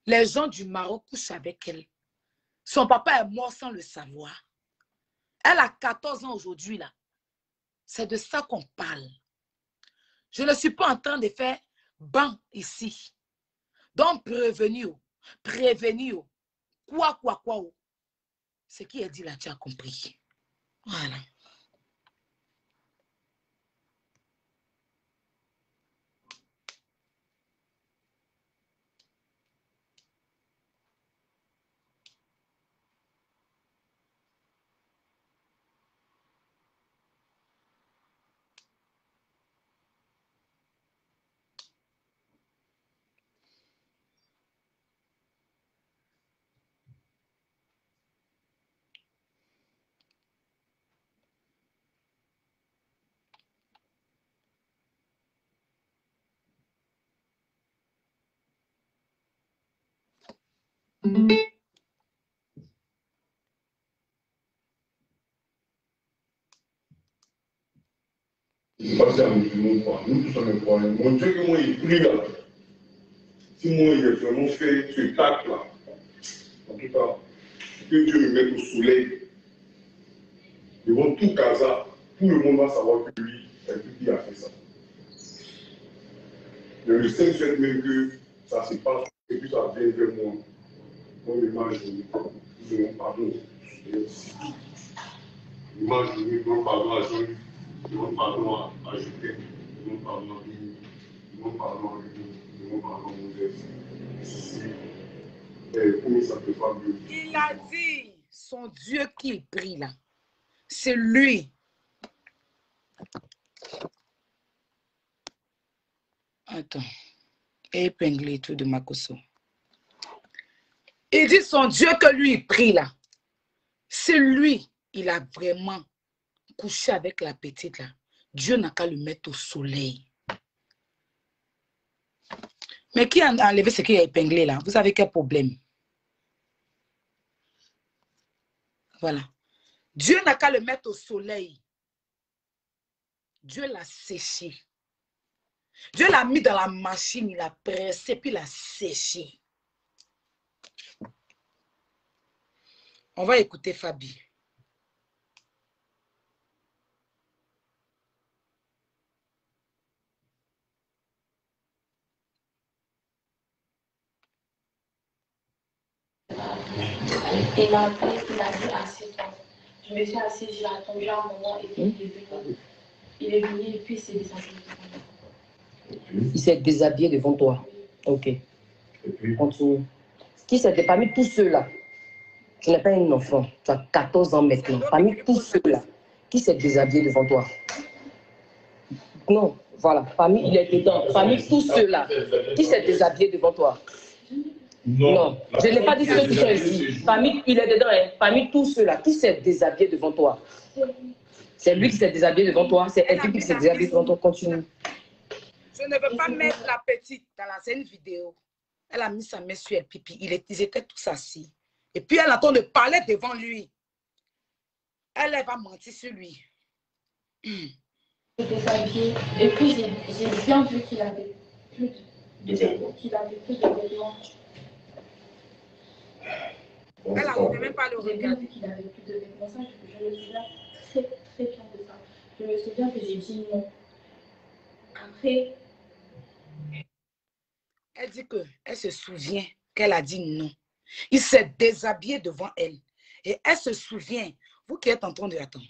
Les gens du Maroc couchent avec elle. Son papa est mort sans le savoir. Elle a 14 ans aujourd'hui, là. C'est de ça qu'on parle. Je ne suis pas en train de faire ban ici. Donc, prévenir. Quoi. Ce qui est dit là, tu as compris. Voilà. Passer à musulman, quoi. Nous tous on est croyants. Mon Dieu, que moi il prie là. Si moi il a vraiment fait ce acte là, en tout cas, que Dieu me mette au soleil, devant tout Gaza, tout le monde va savoir que lui, c'est lui qui a fait ça. Mais le Seigneur souhaite même que ça se passe et que ça vienne vers moi. Comme l'image de nous, pardon, l'image de nous, demande pardon à Jean, demande pardon à Juliette, demande pardon à lui, demande pardon à lui, demande pardon à Moses. Comment ça peut pas mieux? Il a dit, son Dieu qu'il prie là, c'est lui. Attends, épinglé tout de Makoso. Il dit son Dieu que lui il prie là, c'est lui. Il a vraiment couché avec la petite là. Dieu n'a qu'à le mettre au soleil. Mais qui a enlevé ce qui est épinglé là? Vous avez quel problème? Voilà. Dieu n'a qu'à le mettre au soleil. Dieu l'a séché. Dieu l'a mis dans la machine, il l'a pressé, puis il l'a séché. On va écouter Fabi. Il m'a appelé, il a dit assieds-toi. Je me suis assise, j'ai attendu un moment et puis il est venu. Il est venu et puis il s'est déshabillé devant moi. Il s'est déshabillé devant toi. Ok. Continue. Qui s'était parmi tous ceux-là? Tu n'es pas un enfant. Tu as 14 ans maintenant. Parmi tous ceux-là, qui s'est déshabillé devant toi? Non, voilà. Parmi, il est dedans. Parmi tous ceux-là, qui s'est déshabillé devant toi? Non, je n'ai pas dit ceux qui sont ici. Parmi, il est dedans, hein. Parmi tous ceux-là, qui s'est déshabillé devant toi? C'est lui qui s'est déshabillé devant toi. C'est elle qui s'est déshabillée devant toi. Continue. Je ne veux pas mettre la petite dans la scène vidéo. Elle a mis sa main sur elle pipi. Ils étaient tous assis. Et puis elle attend de parler devant lui. Elle va mentir sur lui. Déshabillé. Et puis j'ai bien vu qu'il avait plus de vêtements. Elle n'arrivait même pas à le J'ai bien regarder. vu qu'il avait plus de vêtements. Ça, je me souviens très bien de ça. Je me souviens que j'ai dit non. Après, Elle dit qu'elle se souvient qu'elle a dit non. Il s'est déshabillé devant elle. Et elle se souvient. Vous qui êtes en train de attendre.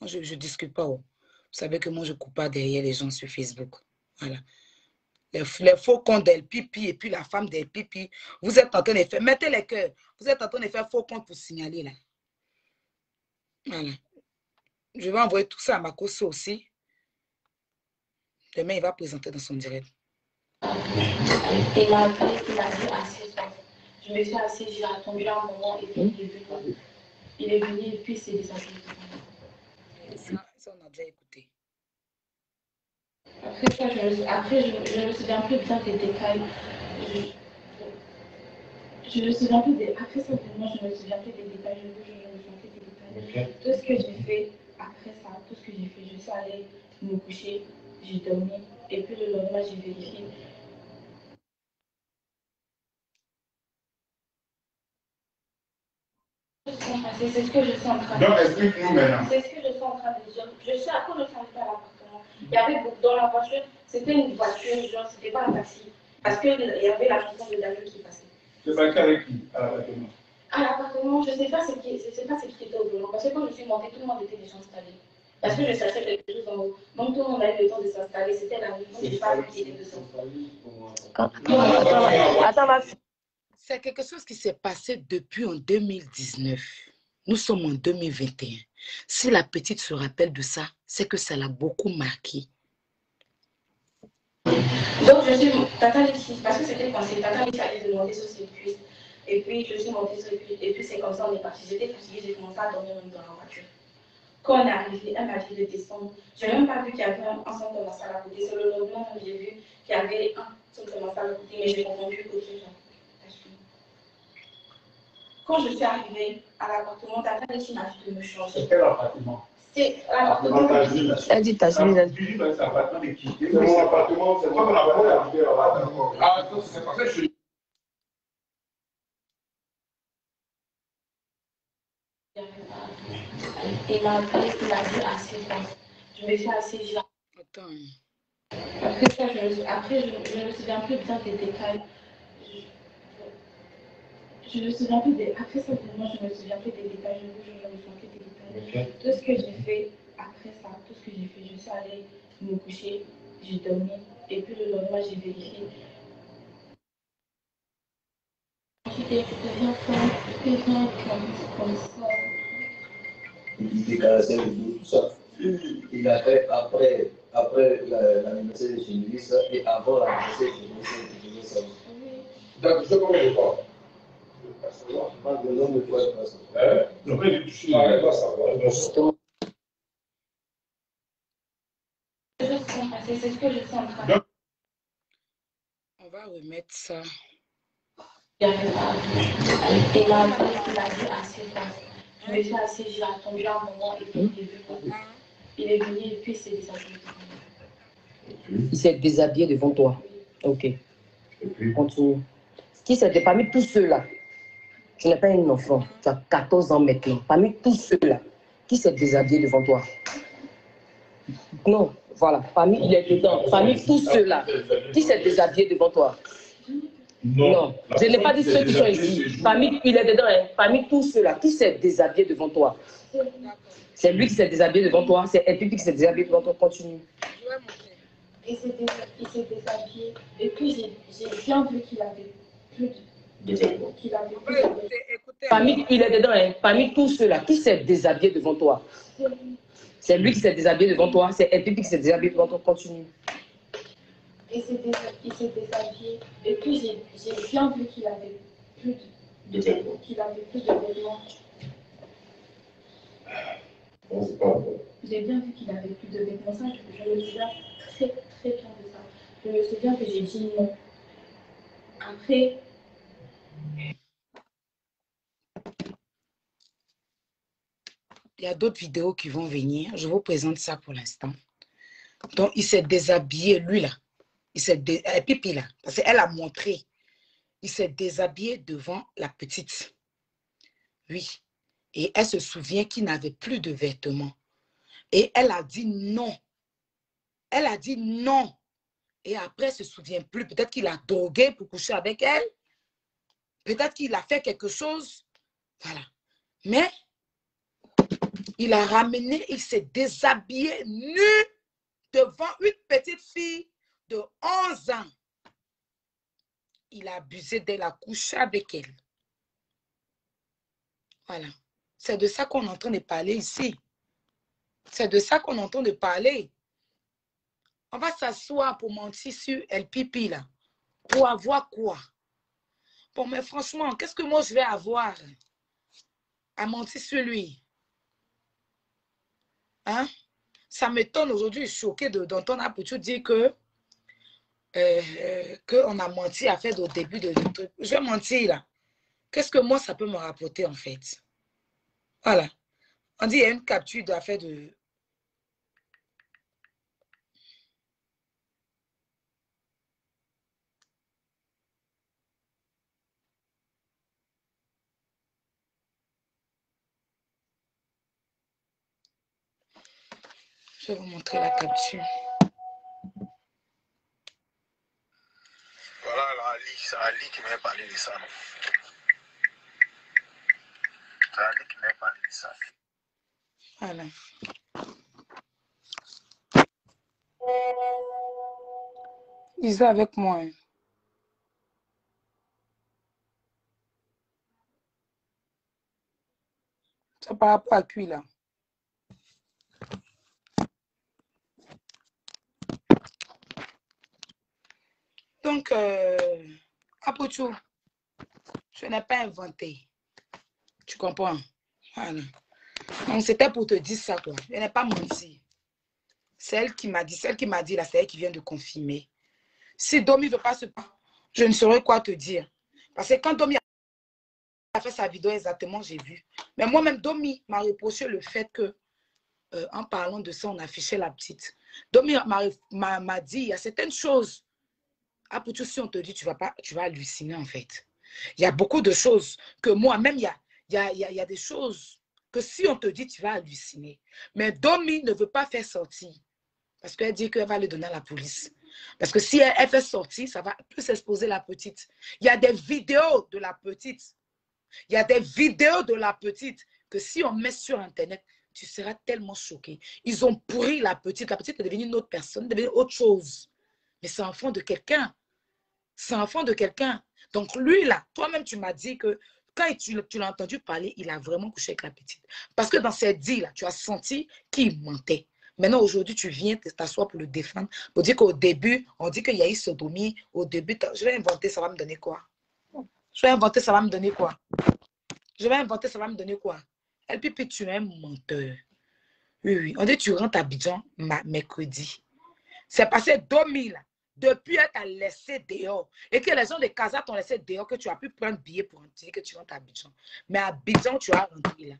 Moi, je ne discute pas. Oh. Vous savez que moi, je ne coupe pas derrière les gens sur Facebook. Voilà. Les faux comptes d'El Pipi et puis la femme d'El Pipi. Vous êtes en train de faire. Mettez les cœurs. Vous êtes en train de faire faux compte pour signaler là. Voilà. Je vais envoyer tout ça à Makoso aussi. Demain, il va présenter dans son direct. il m'a appelé, il a dit assieds-toi. Je me suis assise, j'ai attendu un moment et puis il est venu. Il est venu et puis il s'est déshabillé devant moi. Ça, on a déjà écouté. Après ça, je ne me souviens plus bien des détails. Je me souviens plus des... Après ça, vraiment, je ne me souviens plus des détails. Je me souviens plus des détails. Okay. Tout ce que j'ai fait après ça, tout ce que j'ai fait, je suis allée me coucher, j'ai dormi. Et puis le lendemain, j'ai vérifié. C'est ce que je suis en train de dire. Donc, explique-nous maintenant. C'est ce que je suis en train de dire. Je suis quand je suis arrivée à l'appartement, il y avait dans la voiture, c'était une voiture, genre, c'était pas un taxi. Parce qu'il y avait la maison de Daniel qui passait. Tu vas avec qui à l'appartement? À l'appartement, je ne sais pas ce qui était au bureau. Parce que quand je suis montée, tout le monde était déjà installé. Parce que je cherchais quelque chose en haut. Donc tout le monde a eu le temps de s'installer. C'était la maison des femmes qui était dessous. Attends, ma fille. C'est quelque chose qui s'est passé depuis en 2019. Nous sommes en 2021. Si la petite se rappelle de ça, c'est que ça l'a beaucoup marqué. Donc je suis Tata Lucie, parce que c'était quand Tata Lucie allait demander sur ses cuisses. Et puis je suis montée sur les cuisses. Et puis c'est comme ça on est parti. J'étais fatiguée, j'ai commencé à dormir même dans la voiture. Quand on est arrivé, elle m'a dit de descendre. Je n'ai même pas vu qu'il y avait un centre de massage à côté. C'est le lendemain que j'ai vu qu'il y avait un centre de massage à côté, mais j'ai confondu côté. Quand je suis arrivée à l'appartement, Tata Lucie m'a dit de me changer. C'est quel appartement? C'est l'appartement. Elle dit Tajmine. Tu dis que c'est l'appartement de qui? C'est mon appartement, c'est mon appartement. Ah, c'est parce que je suis. Il m'a appelé, il a dit assez fort. Je me suis assise. Attends. Après ça, je ne me souviens plus bien des détails. Je me souviens plus des. Après ça, vraiment, je me souviens plus des détails. Je me souviens plus des détails. Okay. Tout ce que j'ai fait après ça, tout ce que j'ai fait, je suis allée me coucher, j'ai dormi, et puis le lendemain, j'ai vérifié. J'étais bien comme ça. Il déclarait tout ça. Il a fait après l'anniversaire de Généris et avant l'anniversaire de Généris. Donc, je connais le corps. Pas de nombre de fois, je pense. Non, mais je suis là, pas savoir. Justement. C'est ce que je suis en train de dire. On va remettre ça. Il m'a appelé, il a dit assez fort. Je me suis assise, j'ai attendu un moment et puis il est venu et puis c'est déshabillé. Il s'est déshabillé devant toi. Ok. Continue. Qui s'était parmi tous ceux-là? Tu n'es pas un enfant. Tu as 14 ans maintenant. Parmi tous ceux-là, qui s'est déshabillé devant toi? Non, voilà. Parmi, il est dedans. Parmi tous ceux-là, qui s'est déshabillé devant toi? Non. Je n'ai pas dit ceux qui sont ici. Parmi, il est dedans. Hein. Parmi tous ceux-là, qui s'est déshabillé devant toi? C'est lui qui s'est déshabillé devant toi. C'est un qui s'est déshabillé devant toi. Continue. Il s'est déshabillé. Et puis, j'ai bien vu qu'il avait plus de vêtements. Parmi, il est dedans. Hein. Parmi tous ceux-là, qui s'est déshabillé devant toi? C'est lui qui s'est déshabillé devant toi. C'est un qui s'est déshabillé devant toi. Continue. Il s'est déshabillé. Et puis, j'ai bien vu qu'il avait plus de vêtements. J'ai bien vu qu'il avait plus de vêtements. Ça, je me souviens très, très bien de ça. Je me souviens que j'ai dit non. Après... Il y a d'autres vidéos qui vont venir. Je vous présente ça pour l'instant. Donc, il s'est déshabillé, lui, là. Il s'est Pipi, là. Parce qu'elle a montré. Il s'est déshabillé devant la petite. Oui. Et elle se souvient qu'il n'avait plus de vêtements. Et elle a dit non. Elle a dit non. Et après, elle ne se souvient plus. Peut-être qu'il a drogué pour coucher avec elle. Peut-être qu'il a fait quelque chose. Voilà. Mais il a ramené, il s'est déshabillé nu devant une petite fille de 11 ans. Il a abusé d'elle, a couché avec elle. Voilà. C'est de ça qu'on est en train de parler ici. C'est de ça qu'on est en train de parler. On va s'asseoir pour mentir sur El Pipi, là. Pour avoir quoi? Bon, mais franchement, qu'est-ce que moi je vais avoir à mentir sur lui? Hein? Ça m'étonne aujourd'hui, je suis choquée d'entendre Apoutou dire que qu'on a menti à faire au début de truc. Je vais mentir là. Qu'est-ce que moi ça peut me rapporter en fait? Voilà. On dit il y a une capture d'affaire de... Je vais vous montrer la capture. Voilà, là, c'est Ali qui m'avait parlé de ça. C'est Ali qui m'avait parlé de ça. Voilà. Ils sont avec moi. Hein. C'est par rapport à qui là? Donc, Apocho, je n'ai pas inventé. Tu comprends? Voilà. Donc, c'était pour te dire ça, quoi. Je n'ai pas menti. C'est elle qui m'a dit là, c'est elle qui vient de confirmer. Si Domi ne veut pas se parler, je ne saurais quoi te dire. Parce que quand Domi a fait sa vidéo exactement, j'ai vu. Mais moi-même, Domi m'a reproché le fait que, en parlant de ça, on affichait la petite. Domi m'a dit, il y a certaines choses. Ah, pour tout, si on te dit, tu vas halluciner, en fait. Il y a beaucoup de choses que moi-même, il y a des choses que si on te dit, tu vas halluciner. Mais Domi ne veut pas faire sortir. Parce qu'elle dit qu'elle va le donner à la police. Parce que si elle fait sortir, ça va plus exposer la petite. Il y a des vidéos de la petite. Il y a des vidéos de la petite que si on met sur Internet, tu seras tellement choqué. Ils ont pourri la petite. La petite est devenue une autre personne, devenue autre chose. Mais c'est enfant de quelqu'un. C'est enfant de quelqu'un. Donc lui, là, toi-même, tu m'as dit que quand tu l'as entendu parler, il a vraiment couché avec la petite. Parce que dans cette dit-là, tu as senti qu'il mentait. Maintenant, aujourd'hui, tu viens t'asseoir pour le défendre, pour dire qu'au début, on dit qu'il y a eu sodomie. Au début, je vais inventer, ça va me donner quoi? Je vais inventer, ça va me donner quoi? Je vais inventer, ça va me donner quoi? Et puis tu es un menteur. Oui, oui. On dit que tu rentres à Abidjan mercredi. C'est passé 2000. Depuis, elle t'a laissé dehors. Et que les gens de Casa t'ont laissé dehors, que tu as pu prendre billet pour dire que tu rentres à Abidjan. Mais à Abidjan, tu as rentré là.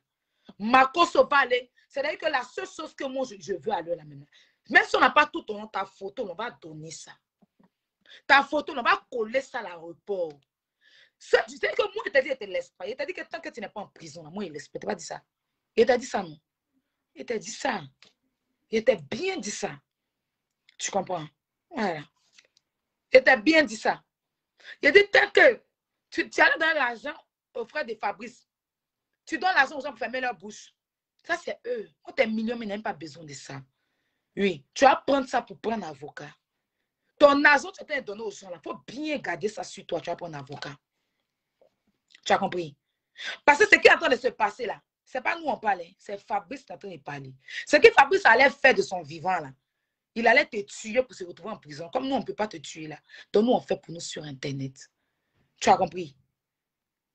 Marco Sobale, c'est-à-dire que la seule chose que moi, je veux à l'heure là maintenant, même si on n'a pas tout ton nom, ta photo, on va donner ça. Ta photo, on va coller ça à l'aéroport. Tu sais que moi, il t'a dit qu'il ne te laisse pas. Il t'a dit que tant que tu n'es pas en prison, là, moi, il ne laisse pas. Tu n'as pas dit ça. Il t'a dit ça, non? Il t'a dit ça. Il t'a bien dit ça. Tu comprends? Voilà. Il t'a bien dit ça. Il a dit tant que tu allais donner l'argent aux frères de Fabrice, tu donnes l'argent aux gens pour fermer leur bouche. Ça, c'est eux. Quand tu es million, mais ils n'ont pas besoin de ça. Oui, tu vas prendre ça pour prendre un avocat. Ton argent, tu t'es donné aux gens là. Il faut bien garder ça sur toi. Tu vas prendre un avocat. Tu as compris? Parce que ce qui est en train de se passer là, ce n'est pas nous on parle, c'est Fabrice qui est en train de parler. Ce que Fabrice allait faire de son vivant là, il allait te tuer pour se retrouver en prison. Comme nous, on ne peut pas te tuer là. Donc nous, on fait pour nous sur Internet. Tu as compris?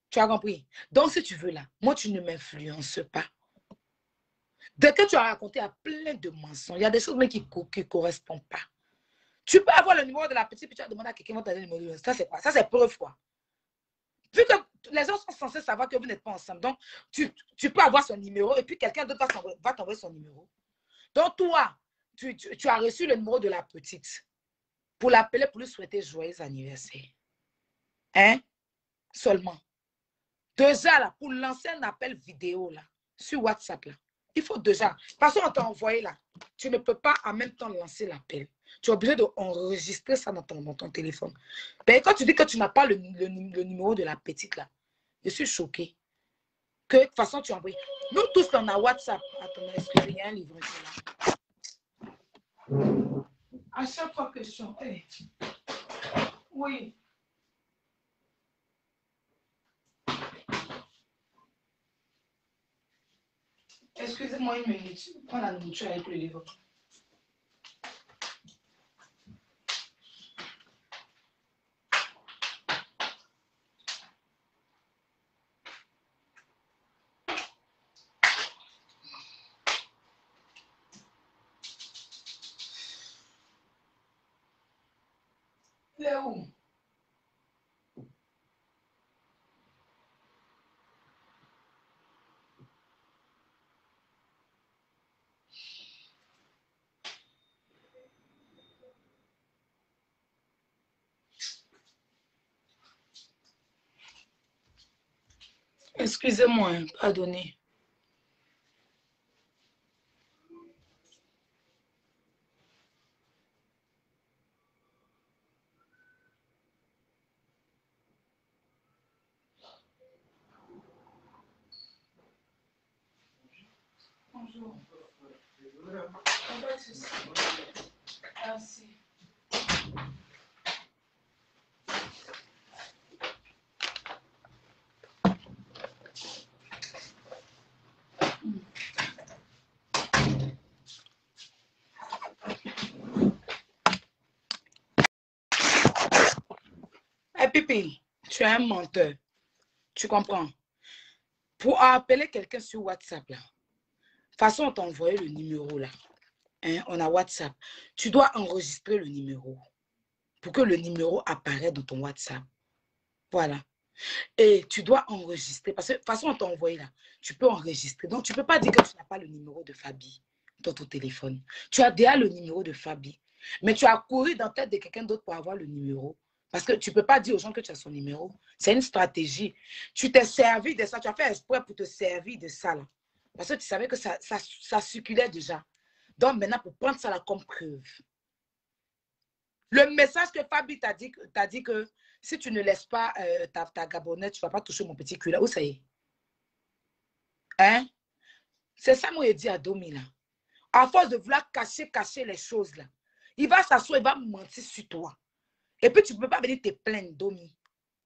Tu as compris? Donc si tu veux là, moi, tu ne m'influences pas. Dès que tu as raconté à plein de mensonges, il y a des choses même qui ne correspondent pas. Tu peux avoir le numéro de la petite, puis tu vas demander à quelqu'un de te donner le numéro. Ça, c'est quoi? Ça, c'est preuve quoi? Vu que les gens sont censés savoir que vous n'êtes pas ensemble, donc tu peux avoir son numéro et puis quelqu'un d'autre va t'envoyer son numéro. Donc toi, tu as reçu le numéro de la petite pour l'appeler pour lui souhaiter joyeux anniversaire. Hein? Seulement. Déjà, là, pour lancer un appel vidéo là, sur WhatsApp, là, il faut déjà. Parce qu'on t'a envoyé là, tu ne peux pas en même temps lancer l'appel. Tu es obligé d'enregistrer ça dans ton téléphone. Mais quand tu dis que tu n'as pas le numéro de la petite là, je suis choquée. Que de toute façon, tu as envoyé. Nous tous, on a WhatsApp. Attends, excusez, il y a un livre là. À chaque fois que je suis en... Oui. Excusez-moi une minute. Prends la nourriture avec le livre. Il est où? Excusez-moi, pardonnez. Bonjour. Pas de souci. Merci. Hey, Pipi, tu es un menteur. Tu comprends? Pour appeler quelqu'un sur WhatsApp, là, de toute façon, on t'a envoyé le numéro, là. Hein, on a WhatsApp. Tu dois enregistrer le numéro pour que le numéro apparaisse dans ton WhatsApp. Voilà. Et tu dois enregistrer. Parce que de toute façon, on t'a envoyé, là. Tu peux enregistrer. Donc, tu ne peux pas dire que tu n'as pas le numéro de Fabi dans ton téléphone. Tu as déjà le numéro de Fabi. Mais tu as couru dans la tête de quelqu'un d'autre pour avoir le numéro. Parce que tu ne peux pas dire aux gens que tu as son numéro. C'est une stratégie. Tu t'es servi de ça. Tu as fait exprès pour te servir de ça, là. Parce que tu savais que ça circulait déjà. Donc, maintenant, pour prendre ça là comme preuve. Le message que Fabi t'a dit que si tu ne laisses pas ta gabonette, tu ne vas pas toucher mon petit cul là. Où ça y est? Hein? C'est ça, moi, je dis à Domi là. À force de vouloir cacher les choses là, il va s'asseoir, il va mentir sur toi. Et puis, tu ne peux pas venir te plaindre, Domi.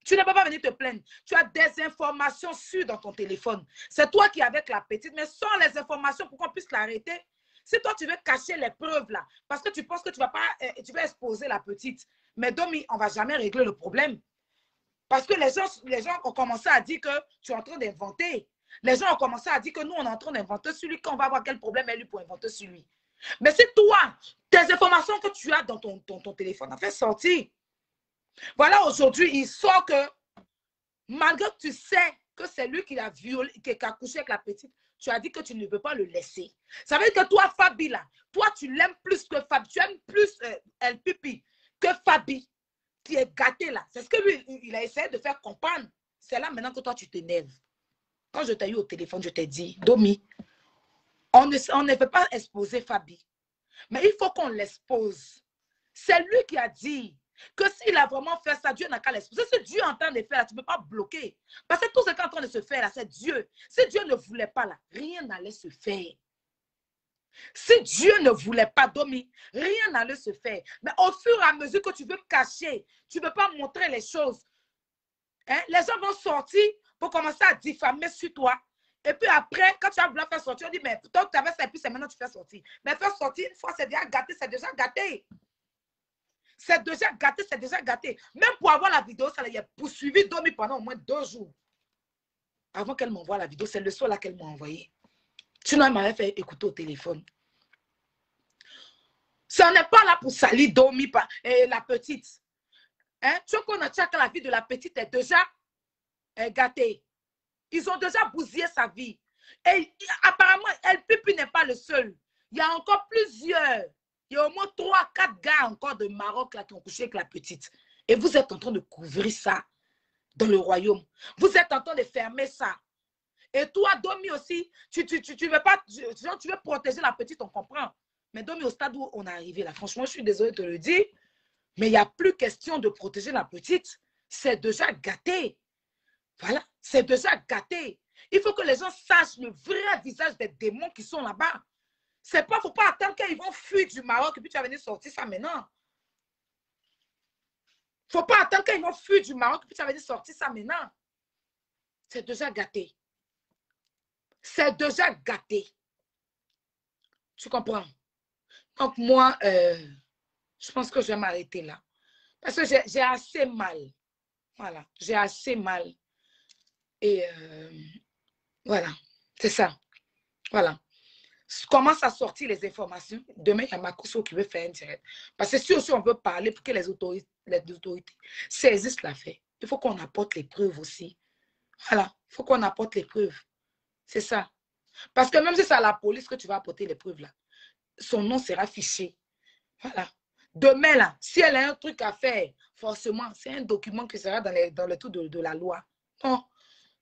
Tu ne peux pas venir te plaindre. Tu as des informations sûres dans ton téléphone. C'est toi qui es avec la petite, mais sans les informations pour qu'on puisse l'arrêter. Si toi, tu veux cacher les preuves là, parce que tu penses que tu vas exposer la petite, mais Domi, on ne va jamais régler le problème. Parce que les gens ont commencé à dire que tu es en train d'inventer. Les gens ont commencé à dire que nous, on est en train d'inventer sur lui, qu'on va voir quel problème est lui pour inventer sur lui. Mais c'est toi, tes informations que tu as dans ton téléphone, en fait sortir. Voilà, aujourd'hui, il sort que, malgré que tu sais que c'est lui qui a violé, qui a couché avec la petite, tu as dit que tu ne peux pas le laisser. Ça veut dire que toi, Fabi, là, toi, tu l'aimes plus que Fabi. Tu aimes plus El Pipi que Fabi, qui est gâté, là. C'est ce que lui, il a essayé de faire comprendre. C'est là maintenant que toi, tu t'énerves. Quand je t'ai eu au téléphone, je t'ai dit, Domi, on ne veut pas exposer Fabi. Mais il faut qu'on l'expose. C'est lui qui a dit que s'il a vraiment fait ça, Dieu n'a qu'à l'exposer. Si Dieu est en train de faire là, tu ne peux pas bloquer. Parce que tout ce qui est en train de se faire là, c'est Dieu. Si Dieu ne voulait pas là, rien n'allait se faire. Si Dieu ne voulait pas, Domi, rien n'allait se faire. Mais au fur et à mesure que tu veux cacher, tu ne veux pas montrer les choses, hein, les gens vont sortir pour commencer à diffamer sur toi. Et puis après, quand tu as voulu faire sortir, on dit, mais toi, tu avais ça et puis c'est maintenant que tu fais sortir. Mais faire sortir une fois, c'est déjà gâté, c'est déjà gâté. C'est déjà gâté, c'est déjà gâté. Même pour avoir la vidéo, ça l'a poursuivi Domi pendant au moins 2 jours. Avant qu'elle m'envoie la vidéo, c'est le soir là qu'elle m'a envoyé. Sinon, elle m'avait fait écouter au téléphone. Ça n'est pas là pour salir Domi, la petite. Hein? Tu vois qu'on a dit que la vie de la petite est déjà gâtée. Ils ont déjà bousillé sa vie. Et apparemment, El Pipi n'est pas le seul. Il y a encore plusieurs. Il y a au moins 3, 4 gars encore de Maroc là, qui ont couché avec la petite. Et vous êtes en train de couvrir ça dans le royaume. Vous êtes en train de fermer ça. Et toi, Domi aussi, tu veux protéger la petite, on comprend. Mais Domi, au stade où on est arrivé là, franchement, je suis désolée de te le dire, mais il n'y a plus question de protéger la petite. C'est déjà gâté. Voilà, c'est déjà gâté. Il faut que les gens sachent le vrai visage des démons qui sont là-bas. C'est pas, faut pas attendre qu'ils vont fuir du Maroc et puis tu vas venir sortir ça maintenant. Faut pas attendre qu'ils vont fuir du Maroc et puis tu vas venir sortir ça maintenant. C'est déjà gâté. C'est déjà gâté. Tu comprends? Donc moi, je pense que je vais m'arrêter là. Parce que j'ai assez mal. Voilà, j'ai assez mal. Et voilà, c'est ça. Voilà. Je commence à sortir les informations. Demain, il y a Makoso qui veut faire un direct. Parce que si aussi on veut parler pour que les autorités saisissent l'affaire, il faut qu'on apporte les preuves aussi. Voilà, il faut qu'on apporte les preuves. C'est ça. Parce que même si c'est à la police que tu vas apporter les preuves là, son nom sera fiché. Voilà. Demain, là, si elle a un truc à faire, forcément, c'est un document qui sera dans le tout de la loi. Non,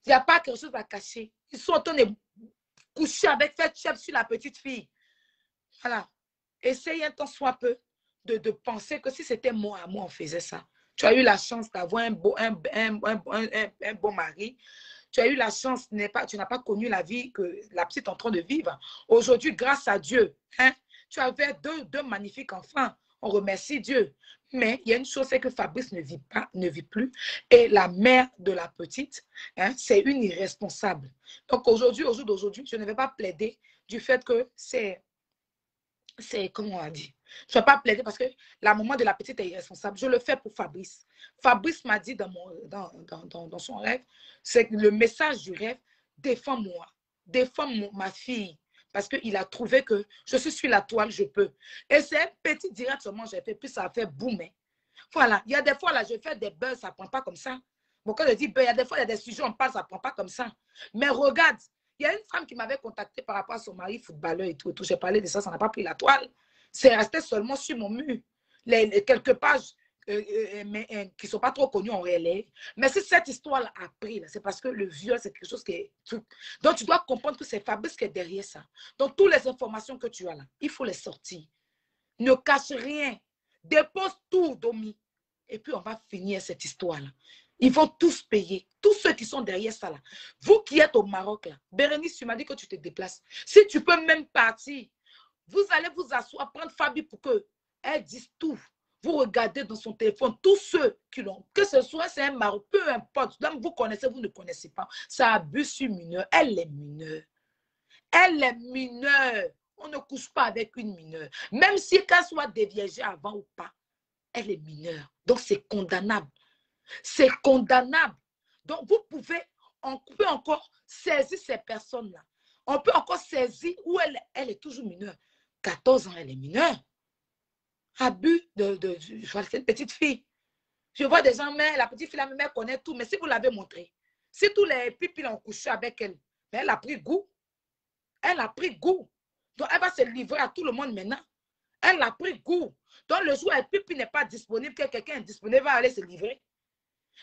il n'y a pas quelque chose à cacher. Ils sont en train de coucher avec, faire chef sur la petite fille. Voilà. Essaye un temps soit peu de penser que si c'était moi à moi, on faisait ça. Tu as eu la chance d'avoir un bon mari. tu as eu la chance, tu n'as pas connu la vie que la petite est en train de vivre. Aujourd'hui, grâce à Dieu, hein, tu avais deux magnifiques enfants. On remercie Dieu. Mais il y a une chose, c'est que Fabrice ne vit plus. Et la mère de la petite, hein, c'est une irresponsable. Donc aujourd'hui, au jour d'aujourd'hui, je ne vais pas plaider du fait que c'est comment on a dit. Je ne vais pas plaider parce que la maman de la petite est irresponsable. Je le fais pour Fabrice. Fabrice m'a dit dans son rêve, c'est le message du rêve, défends-moi, défends ma fille. Parce qu'il a trouvé que je suis sur la toile, je peux. Et c'est un petit direct seulement j'ai fait, puis ça a fait boum. Voilà, il y a des fois, là, je fais des buzz, ça ne prend pas comme ça. Bon, quand je dis buzz, il y a des fois, il y a des sujets, on parle, ça ne prend pas comme ça. Mais regarde, il y a une femme qui m'avait contacté par rapport à son mari footballeur et tout. J'ai parlé de ça, ça n'a pas pris la toile. C'est resté seulement sur mon mur. Quelques pages qui ne sont pas trop connues en réel. Mais si cette histoire a pris, c'est parce que le viol, c'est quelque chose qui est... Donc, tu dois comprendre que c'est Fabrice qui est derrière ça. Donc, toutes les informations que tu as là, il faut les sortir. Ne cache rien. Dépose tout, Domi. Et puis, on va finir cette histoire-là. Ils vont tous payer. Tous ceux qui sont derrière ça, là. Vous qui êtes au Maroc, là. Bérénice, tu m'as dit que tu te déplaces. Si tu peux même partir, vous allez vous asseoir, prendre Fabi pour qu'elle dise tout. Vous regardez dans son téléphone, tous ceux qui l'ont, que ce soit c'est un Maroc, peu importe. Même vous connaissez, vous ne connaissez pas. Ça abuse sur mineur. Elle est mineure. Elle est mineure. On ne couche pas avec une mineure. Même si qu'elle soit déviégée avant ou pas, elle est mineure. Donc, c'est condamnable. C'est condamnable. Donc, on peut encore saisir ces personnes-là. On peut encore saisir où elle est toujours mineure. 14 ans, elle est mineure. Abus je vois, c'est une petite fille. Je vois des gens, mais la petite fille, la mère connaît tout. Mais si vous l'avez montré, si tous les pipis ont couché avec elle, mais elle a pris goût. Elle a pris goût. Donc, elle va se livrer à tout le monde maintenant. Elle a pris goût. Donc, le jour où elle pipi n'est pas disponible, que quelqu'un est disponible, va aller se livrer.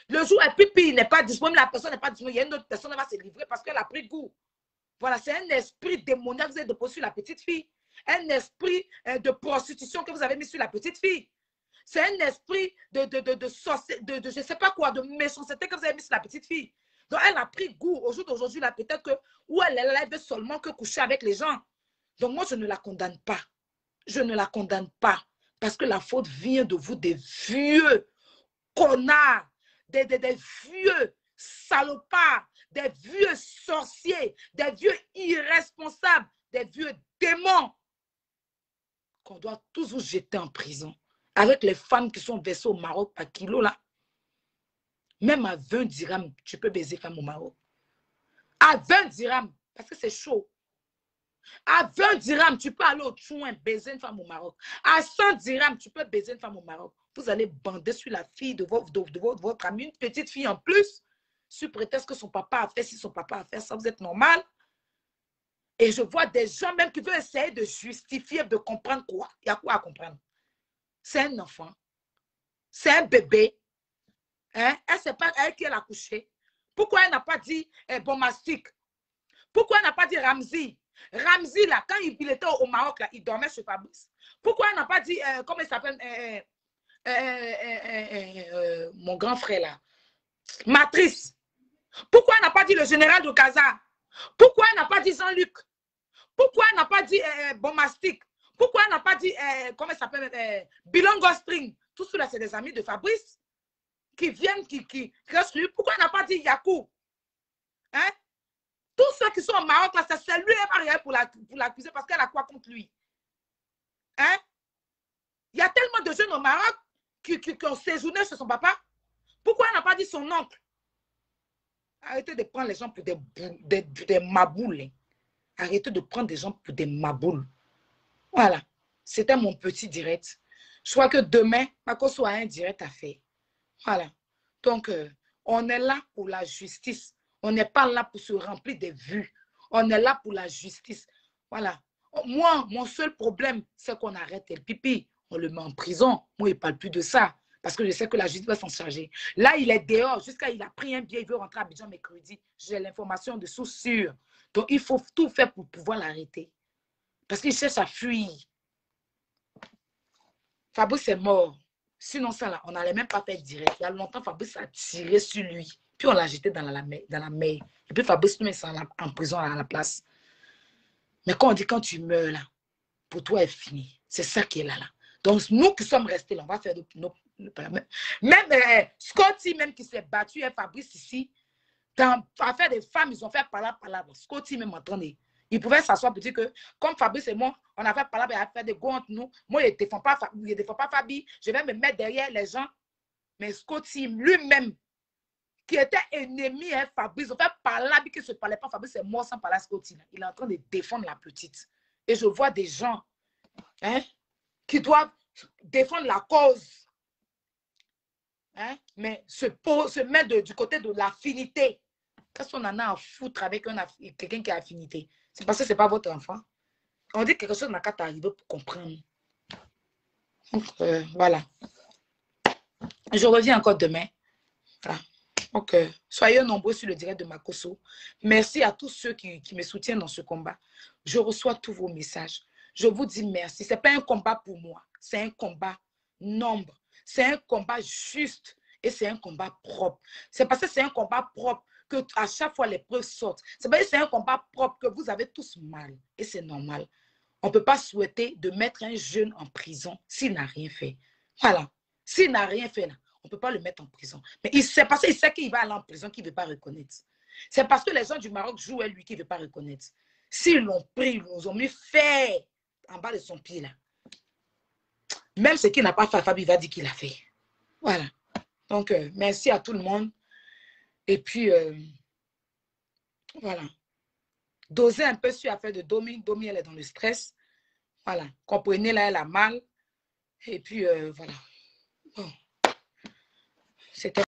Le jour où elle pipi n'est pas disponible, la personne n'est pas disponible, il y a une autre personne qui va se livrer parce qu'elle a pris goût. Voilà, c'est un esprit démoniaque que vous avez déposé sur la petite fille. Un esprit de prostitution que vous avez mis sur la petite fille. C'est un esprit de je ne sais pas quoi, de méchanceté que vous avez mis sur la petite fille. Donc, elle a pris goût. Au jour d'aujourd'hui, peut-être que où elle veut seulement que coucher avec les gens. Donc, moi, je ne la condamne pas. Je ne la condamne pas. Parce que la faute vient de vous, des vieux connards, des vieux salopards, des vieux sorciers, des vieux irresponsables, des vieux démons qu'on doit tous vous jeter en prison. Avec les femmes qui sont versées au Maroc par kilo, là. Même à 20 dirhams, tu peux baiser femme au Maroc. À 20 dirhams, parce que c'est chaud. À 20 dirhams, tu peux aller au Tchouin baiser une femme au Maroc. À 100 dirhams, tu peux baiser une femme au Maroc. Vous allez bander sur la fille de votre ami, une petite fille en plus, sous prétexte que son papa a fait, si son papa a fait ça, vous êtes normal. Et je vois des gens même qui veulent essayer de justifier, de comprendre quoi. Il y a quoi à comprendre? C'est un enfant. C'est un bébé. Hein? Elle, c'est pas elle qui l'a accouché. Pourquoi elle n'a pas dit Bomastic? Pourquoi elle n'a pas dit Ramzi? Ramzi, là, quand il était au Maroc, là, il dormait chez Fabrice. Pourquoi elle n'a pas dit, comment il s'appelle, mon grand frère, là, Matrice? Pourquoi elle n'a pas dit le général de Gaza? Pourquoi elle n'a pas dit Jean-Luc? Pourquoi elle n'a pas dit Bomastic? Pourquoi elle n'a pas dit, comment il s'appelle, Bilongo String? Tout cela, c'est des amis de Fabrice qui viennent, qui restent lui. Pourquoi elle n'a pas dit Yakou? Hein? Tous ceux qui sont au Maroc, là, c'est lui qui va pour l'accuser parce qu'elle a quoi contre lui? Hein? Il y a tellement de jeunes au Maroc qui ont séjourné chez son papa. Pourquoi elle n'a pas dit son oncle? Arrêtez de prendre les gens pour des maboules. Hein. Arrêtez de prendre des gens pour des maboules. Voilà. C'était mon petit direct. Je crois que demain, Mako soit un direct à faire. Voilà. Donc, on est là pour la justice. On n'est pas là pour se remplir des vues. On est là pour la justice. Voilà. Moi, mon seul problème, c'est qu'on arrête le pipi. On le met en prison. Moi, il ne parle plus de ça. Parce que je sais que la justice va s'en charger. Là, il est dehors. Jusqu'à il a pris un billet. Il veut rentrer à Abidjan mercredi. J'ai l'information de source sûre. Donc, il faut tout faire pour pouvoir l'arrêter. Parce qu'il cherche à fuir. Fabrice est mort. Sinon, ça, là, on n'allait même pas faire direct. Il y a longtemps, Fabrice a tiré sur lui. Puis on l'a jeté dans la mer. Et puis Fabrice nous met ça en prison à la place. Mais quand on dit quand tu meurs là, pour toi est fini. C'est ça qui est là. Donc nous qui sommes restés là, on va faire même Scotty même qui s'est battu, et Fabrice ici, dans l'affaire des femmes, ils ont fait palabre. Scotty même entendez. Il pouvait s'asseoir pour dire que, comme Fabrice et moi, on a fait palabre et a fait des go entre nous. Moi, il ne défend pas Fabi. Je vais me mettre derrière les gens. Mais Scotty lui-même, qui était ennemi, hein, Fabrice, on fait palabre qui ne se parlait pas. Fabrice est mort sans parler à Scotty. Là. Il est en train de défendre la petite. Et je vois des gens hein, qui doivent défendre la cause. Hein, mais se mettre du côté de l'affinité. Qu'est-ce qu'on en a à foutre avec quelqu'un qui a affinité? C'est parce que ce n'est pas votre enfant. On dit quelque chose n'a qu'à t'arriver pour comprendre. Donc, voilà. Je reviens encore demain. Voilà. Donc, soyez nombreux sur le direct de Makosso. Merci à tous ceux qui me soutiennent dans ce combat. Je reçois tous vos messages. Je vous dis merci. Ce n'est pas un combat pour moi. C'est un combat nombre. C'est un combat juste et c'est un combat propre. C'est parce que c'est un combat propre que à chaque fois les preuves sortent. C'est parce que c'est un combat propre que vous avez tous mal. Et c'est normal. On ne peut pas souhaiter de mettre un jeune en prison s'il n'a rien fait. Voilà. S'il n'a rien fait là, on ne peut pas le mettre en prison. Mais c'est parce qu'il sait qu'il va aller en prison qu'il ne veut pas reconnaître. C'est parce que les gens du Maroc jouent à lui qu'il ne veut pas reconnaître. S'ils l'ont pris, ils nous ont mis fait en bas de son pied là. Même ce qu'il n'a pas fait, Fabi va dire qu'il a fait. Voilà. Donc, merci à tout le monde. Et puis, voilà. Doser un peu sur l'affaire de Domi. Domi, elle est dans le stress. Voilà. Comprenez, là, elle a mal. Et puis, voilà. Bon. C'était